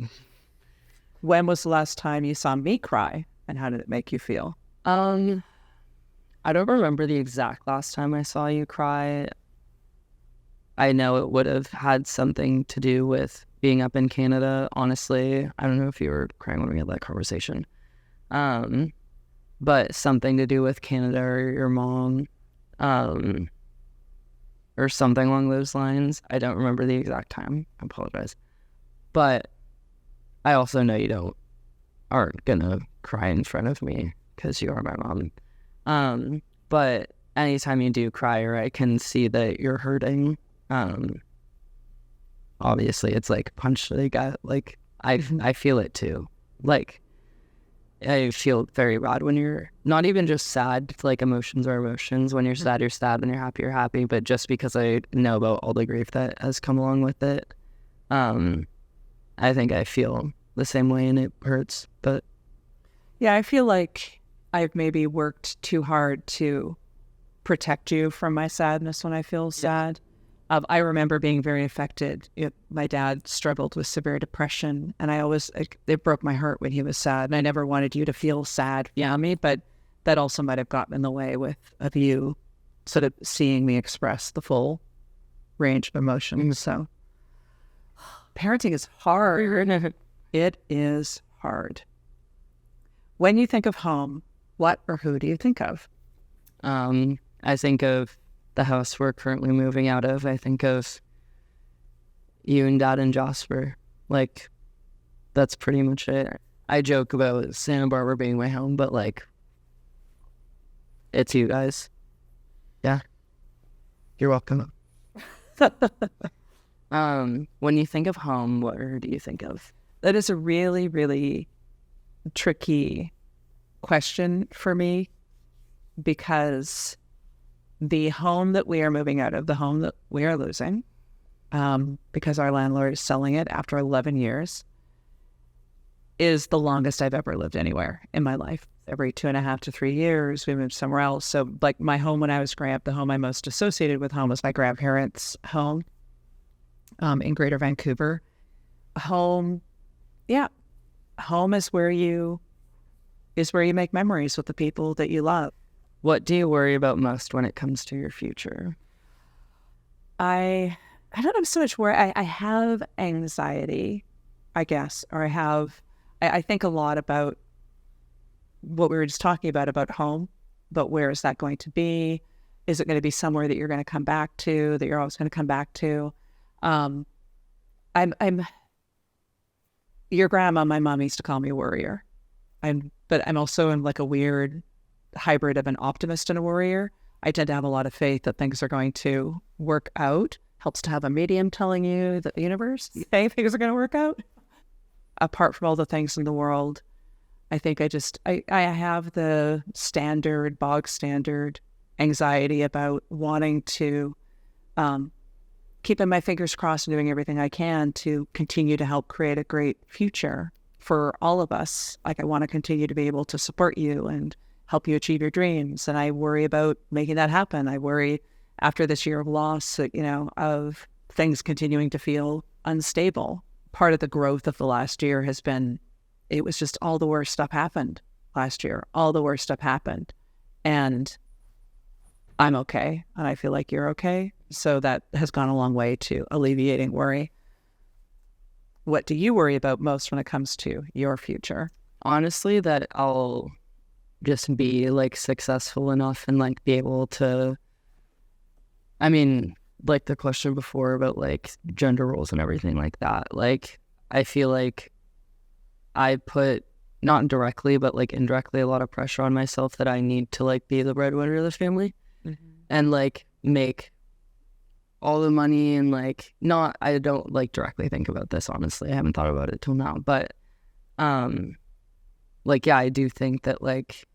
When was the last time you saw me cry, and how did it make you feel? I don't remember the exact last time I saw you cry. I know it would have had something to do with being up in Canada, honestly. I don't know if you were crying when we had that conversation. But something to do with Canada or your mom, or something along those lines. I don't remember the exact time. I apologize. But I also know you aren't gonna cry in front of me because you are my mom. But anytime you do cry, or I can see that you're hurting, obviously it's like a punch to the gut. Like I feel it too. Like I feel very bad when you're not even just sad. Like emotions are emotions. When you're sad, you're sad. When you're happy, you're happy. But just because I know about all the grief that has come along with it, I think I feel the same way, and it hurts. But yeah, I feel like I've maybe worked too hard to protect you from my sadness when I feel sad. I remember being very affected. My dad struggled with severe depression, and it broke my heart when he was sad, and I never wanted you to feel sad for me, but that also might have gotten in the way of you sort of seeing me express the full range of emotions. So parenting is hard. It is hard. When you think of home, what or who do you think of? I think of the house we're currently moving out of. I think of you and Dad and Jasper. Like, that's pretty much it. I joke about Santa Barbara being my home, but like, it's you guys. Yeah. You're welcome. When you think of home, what do you think of? That is a really, really tricky question for me, because the home that we are moving out of, the home that we are losing, because our landlord is selling it after 11 years, is the longest I've ever lived anywhere in my life. Every 2.5 to 3 years, we moved somewhere else. So like my home when I was growing up, the home I most associated with home was my grandparents' home in Greater Vancouver. Home is where you make memories with the people that you love. What do you worry about most when it comes to your future? I don't have so much worry. I have anxiety, I guess, or I think a lot about what we were just talking about home, but where is that going to be? Is it going to be somewhere that you're going to come back to, that you're always going to come back to? Your grandma, my mom used to call me a worrier. But I'm also in like a weird hybrid of an optimist and a worrier. I tend to have a lot of faith that things are going to work out. Helps to have a medium telling you that the universe, hey, things are going to work out. Apart from all the things in the world, I think I have the bog standard anxiety about wanting to keeping my fingers crossed and doing everything I can to continue to help create a great future for all of us. Like I want to continue to be able to support you and help you achieve your dreams. And I worry about making that happen. I worry after this year of loss, of things continuing to feel unstable. Part of the growth of the last year has been, it was just all the worst stuff happened last year. All the worst stuff happened. And I'm okay. And I feel like you're okay. So that has gone a long way to alleviating worry. What do you worry about most when it comes to your future? Honestly, that I'll just be like successful enough and like be able to, I mean, like the question before about like gender roles and everything like that. Like, I feel like I put not directly, but like indirectly a lot of pressure on myself that I need to like be the breadwinner of the family and like make all the money and like I don't like directly think about this, honestly. I haven't thought about it till now, but like, yeah, I do think that like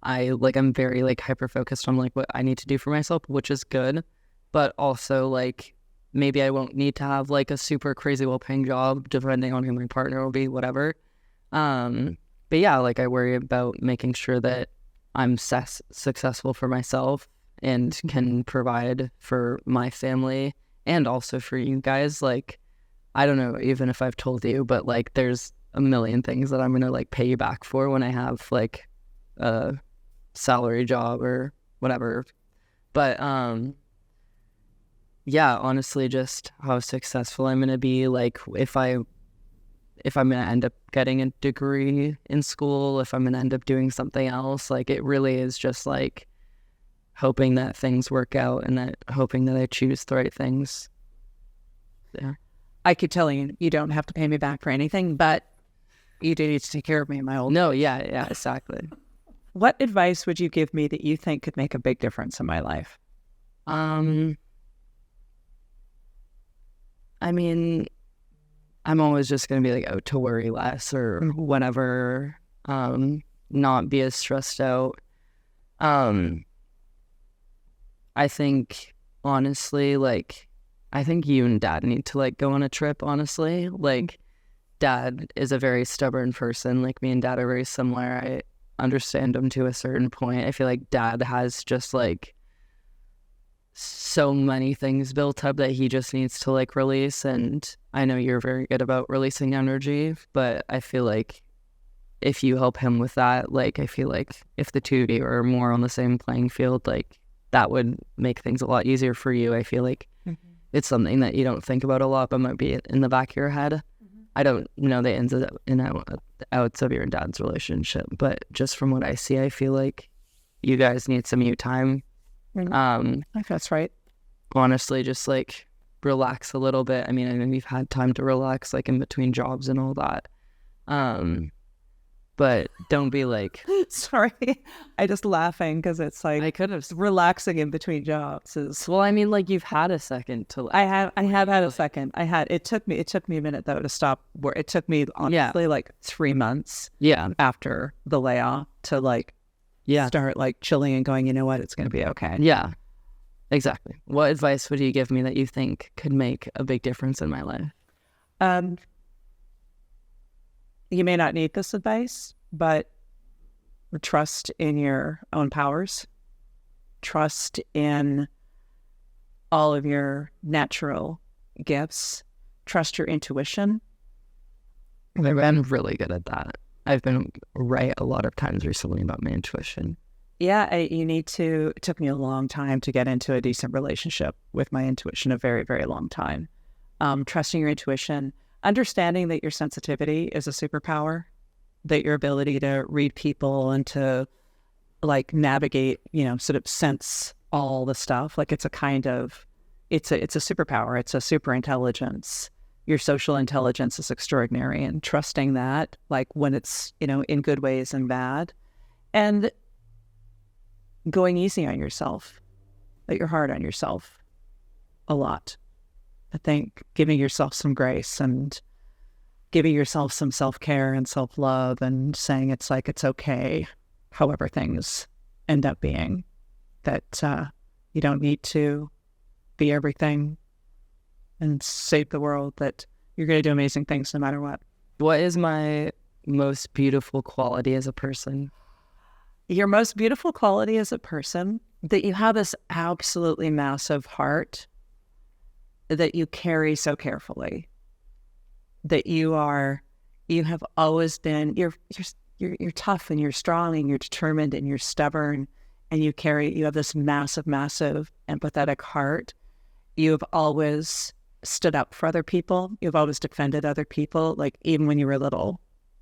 I'm very like hyper focused on like what I need to do for myself, which is good, but also like maybe I won't need to have like a super crazy well paying job depending on who my partner will be, whatever. but yeah, like I worry about making sure that I'm successful for myself and can provide for my family and also for you guys. Like, I don't know, even if I've told you, but like there's a million things that I'm gonna like pay you back for when I have like a salary job or whatever. But yeah, honestly, just how successful I'm gonna be. Like if I'm gonna end up getting a degree in school, if I'm gonna end up doing something else, like it really is just like hoping that things work out and that hoping that I choose the right things. Yeah. I keep telling you, you don't have to pay me back for anything, but you do need to take care of me in my old. No, yeah, exactly. What advice would you give me that you think could make a big difference in my life? I mean, I'm always just gonna be like, oh, to worry less or whatever. Not be as stressed out. I think honestly, like, I think you and Dad need to like go on a trip. Honestly, like, Dad is a very stubborn person. Like, me and Dad are very similar. I understand him to a certain point. I feel like Dad has just like so many things built up that he just needs to like release. And I know you're very good about releasing energy, but I feel like if you help him with that, like I feel like if the two of you are more on the same playing field, like that would make things a lot easier for you. I feel like it's something that you don't think about a lot, but might be in the back of your head. I don't know the ins and outs of your and Dad's relationship, but just from what I see, I feel like you guys need some you time. I think that's right. Honestly, just like relax a little bit. I mean, I know you've had time to relax, like in between jobs and all that. But don't be like, sorry, I just laughing because it's like I could have. relaxing in between jobs is. Well, I mean, like you've had a second to. I have had a second. It took me a minute though to stop. Where it took me honestly like 3 months. Yeah. After the layoff to like. Yeah. Start like chilling and going. You know what? It's gonna be okay. Yeah. Exactly. What advice would you give me that you think could make a big difference in my life? You may not need this advice, but trust in your own powers. Trust in all of your natural gifts. Trust your intuition. I've been really good at that. I've been right a lot of times recently about my intuition. Yeah, you need to. It took me a long time to get into a decent relationship with my intuition, a very, very long time. Trusting your intuition. Understanding that your sensitivity is a superpower, that your ability to read people and to like navigate, sort of sense all the stuff. Like it's a superpower. It's a super intelligence. Your social intelligence is extraordinary, and trusting that, like when it's, in good ways and bad, and going easy on yourself, that you're hard on yourself a lot. I think giving yourself some grace and giving yourself some self-care and self-love and saying it's okay, however things end up being, that you don't need to be everything and save the world, that you're going to do amazing things no matter what. What is my most beautiful quality as a person? Your most beautiful quality as a person, that you have this absolutely massive heart that you carry so carefully, that you have always been, you're tough and you're strong and you're determined and you're stubborn, and you have this massive, massive empathetic heart. You've always stood up for other people. You've always defended other people. Like even when you were little,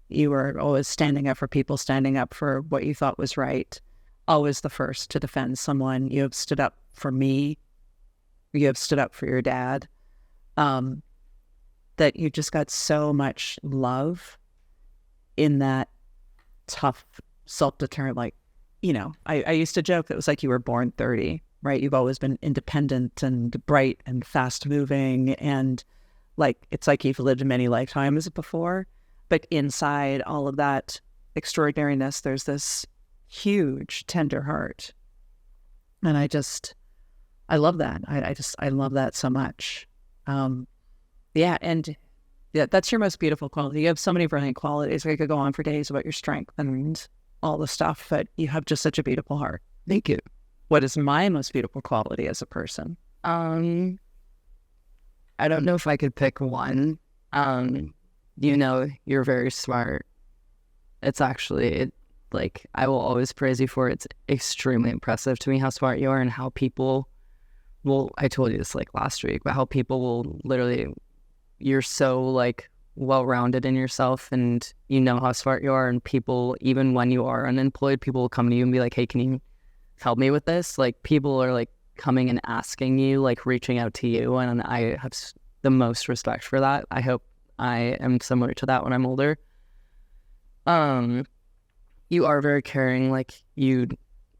you were always standing up for people, standing up for what you thought was right. Always the first to defend someone. You have stood up for me. You have stood up for your dad. That you just got so much love in that tough, self-determined, like, I used to joke that it was like you were born 30, right? You've always been independent and bright and fast-moving, and like it's like you've lived many lifetimes before. But inside all of that extraordinariness, there's this huge, tender heart. And I love that. I love that so much. And Yeah, that's your most beautiful quality. You have so many brilliant qualities. I could go on for days about your strength and all the stuff, but you have just such a beautiful heart. Thank you. What is my most beautiful quality as a person? I don't know if I could pick one. You're very smart. It's actually, like, I will always praise you for it. It's extremely impressive to me how smart you are and how people will, I told you this like last week, but how people will literally, you're so like well-rounded in yourself and you know how smart you are, and people, even when you are unemployed, people will come to you and be like, hey, can you help me with this? Like, people are like coming and asking you, like reaching out to you, and I have the most respect for that. I hope I am similar to that when I'm older. You are very caring, like you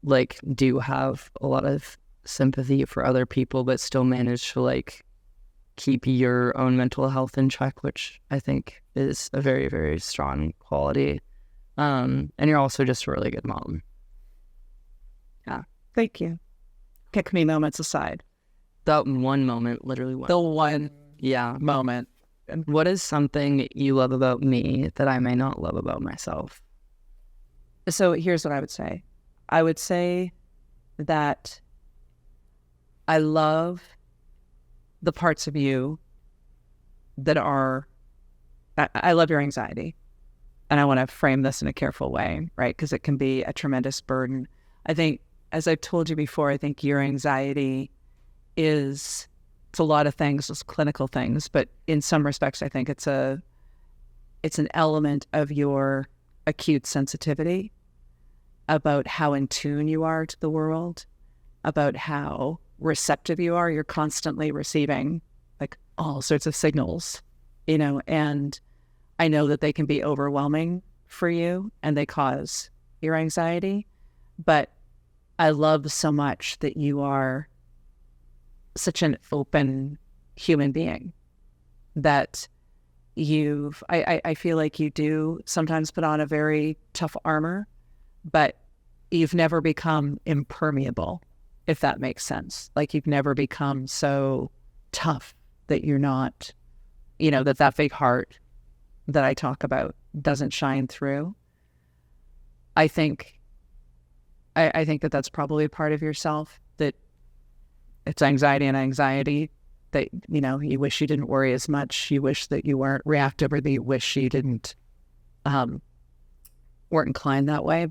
like do have a lot of sympathy for other people, but still manage to like keep your own mental health in check, which I think is a very, very strong quality. And you're also just a really good mom. Yeah. Thank you. Pick me moments aside. That one moment, literally one. The one moment. And what is something you love about me that I may not love about myself? So here's what I would say. I would say that I love the parts of you that are, I love your anxiety. And I want to frame this in a careful way, right? Because it can be a tremendous burden. I think, as I've told you before, I think your anxiety it's a lot of things, it's clinical things, but in some respects, I think it's an element of your acute sensitivity about how in tune you are to the world, about how receptive you are. You're constantly receiving like all sorts of signals, and I know that they can be overwhelming for you and they cause your anxiety, but I love so much that you are such an open human being that I feel like you do sometimes put on a very tough armor, but you've never become impermeable, if that makes sense. Like, you've never become so tough that you're not, that big heart that I talk about doesn't shine through. I think that that's probably a part of yourself, that it's anxiety that, you wish you didn't worry as much. You wish that you weren't reactive, or that you wish you didn't, weren't inclined that way.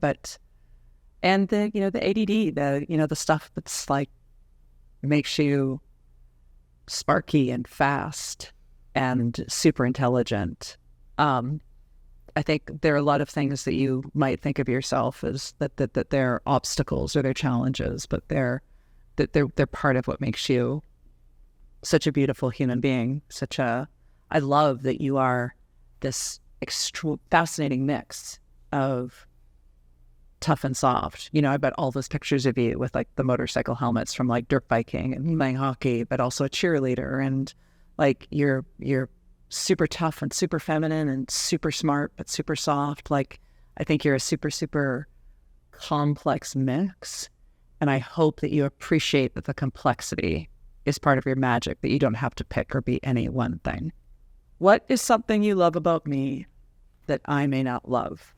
And the ADD, the stuff that's like makes you sparky and fast and super intelligent. I think there are a lot of things that you might think of yourself as that they're obstacles or they're challenges, but they're part of what makes you such a beautiful human being. I love that you are this fascinating mix of tough and soft. I bet all those pictures of you with like the motorcycle helmets from like dirt biking and playing hockey, but also a cheerleader, and like you're super tough and super feminine and super smart, but super soft. Like, I think you're a super, super complex mix. And I hope that you appreciate that the complexity is part of your magic, that you don't have to pick or be any one thing. What is something you love about me that I may not love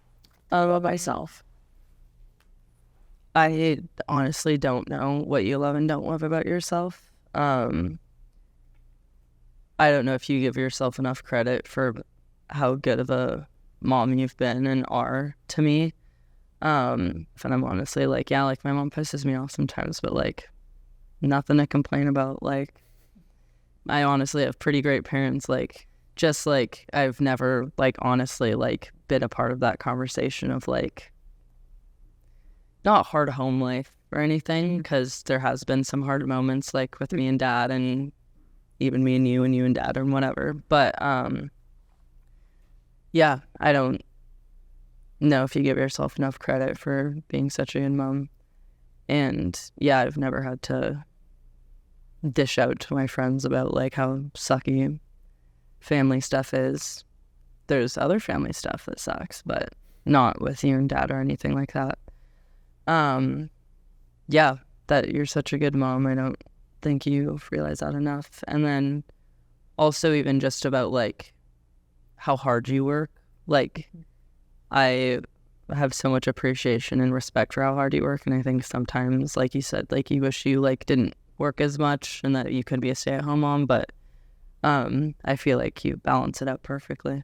about myself? I honestly don't know what you love and don't love about yourself. I don't know if you give yourself enough credit for how good of a mom you've been and are to me. And I'm honestly like, yeah, like my mom pisses me off sometimes, but like nothing to complain about. Like, I honestly have pretty great parents. Like, just like I've never like honestly like been a part of that conversation of like not hard home life or anything, because there has been some hard moments like with me and dad, and even me and you and dad and whatever. But yeah, I don't know if you give yourself enough credit for being such a good mom. And yeah, I've never had to dish out to my friends about like how sucky family stuff is. There's other family stuff that sucks, but not with you and dad or anything like that. Yeah, that you're such a good mom. I don't think you realize that enough. And then also even just about like how hard you work. Like, I have so much appreciation and respect for how hard you work, and I think sometimes, like you said, like you wish you like didn't work as much and that you could be a stay-at-home mom, but I feel like you balance it out perfectly.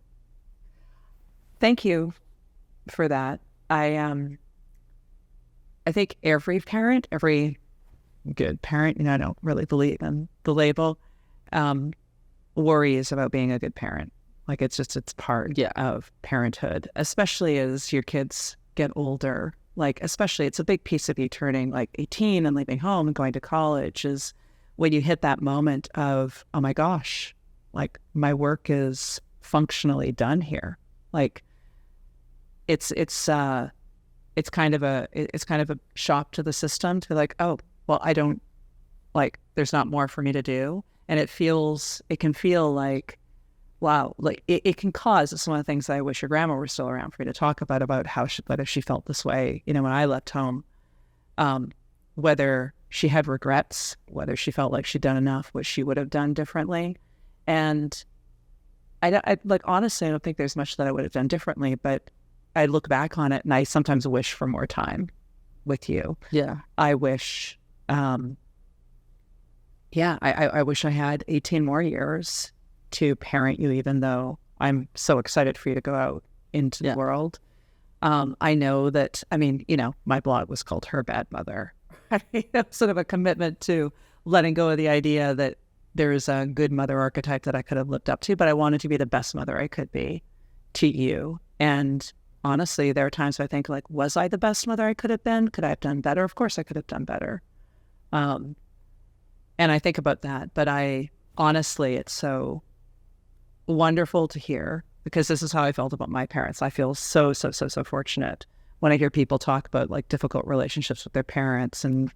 Thank you for that. I think every parent, every good parent, I don't really believe in the label, worries about being a good parent. Like it's part of parenthood, especially as your kids get older. Like, especially it's a big piece of you turning like 18 and leaving home and going to college is when you hit that moment of, oh my gosh, like my work is functionally done here. Like it's kind of a shock to the system to be like, oh, well, I don't, like, there's not more for me to do. And it can feel like, wow, like it can cause, it's one of the things that I wish your grandma were still around for you to talk about how whether she felt this way, when I left home, whether she had regrets, whether she felt like she'd done enough, what she would have done differently. And I like, honestly, I don't think there's much that I would have done differently, but I look back on it and I sometimes wish for more time with you. Yeah. I wish, I wish I had 18 more years to parent you, even though I'm so excited for you to go out into the world. I know that, my blog was called Her Bad Mother. Sort of a commitment to letting go of the idea that there's a good mother archetype that I could have lived up to, but I wanted to be the best mother I could be to you. And honestly, there are times I think, like, was I the best mother I could have been? Could I have done better? Of course I could have done better. And I think about that, but honestly, it's so wonderful to hear, because this is how I felt about my parents. I feel so fortunate when I hear people talk about like difficult relationships with their parents and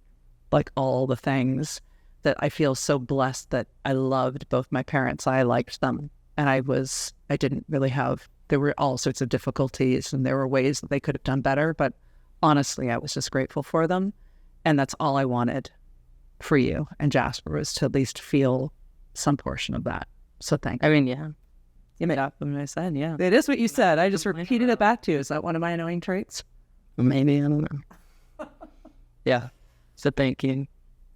like all the things, that I feel so blessed that I loved both my parents. I liked them, and I didn't really there were all sorts of difficulties and there were ways that they could have done better, but honestly, I was just grateful for them. And that's all I wanted for you and Jasper, was to at least feel some portion of that. So thank you. Yeah. You made up what I said, yeah. It is what you said. I just repeated it back to you. Is that one of my annoying traits? Maybe, I don't know. Yeah. So thank you.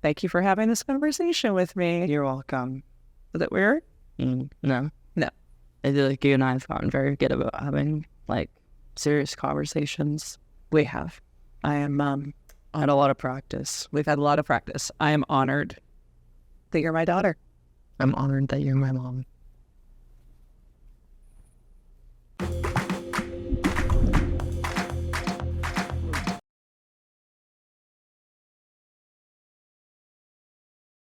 Thank you for having this conversation with me. You're welcome. Is it weird? No. No. I feel like you and I have gotten very good about having like serious conversations. We have. I am had a lot of practice. We've had a lot of practice. I am honored that you're my daughter. I'm honored that you're my mom.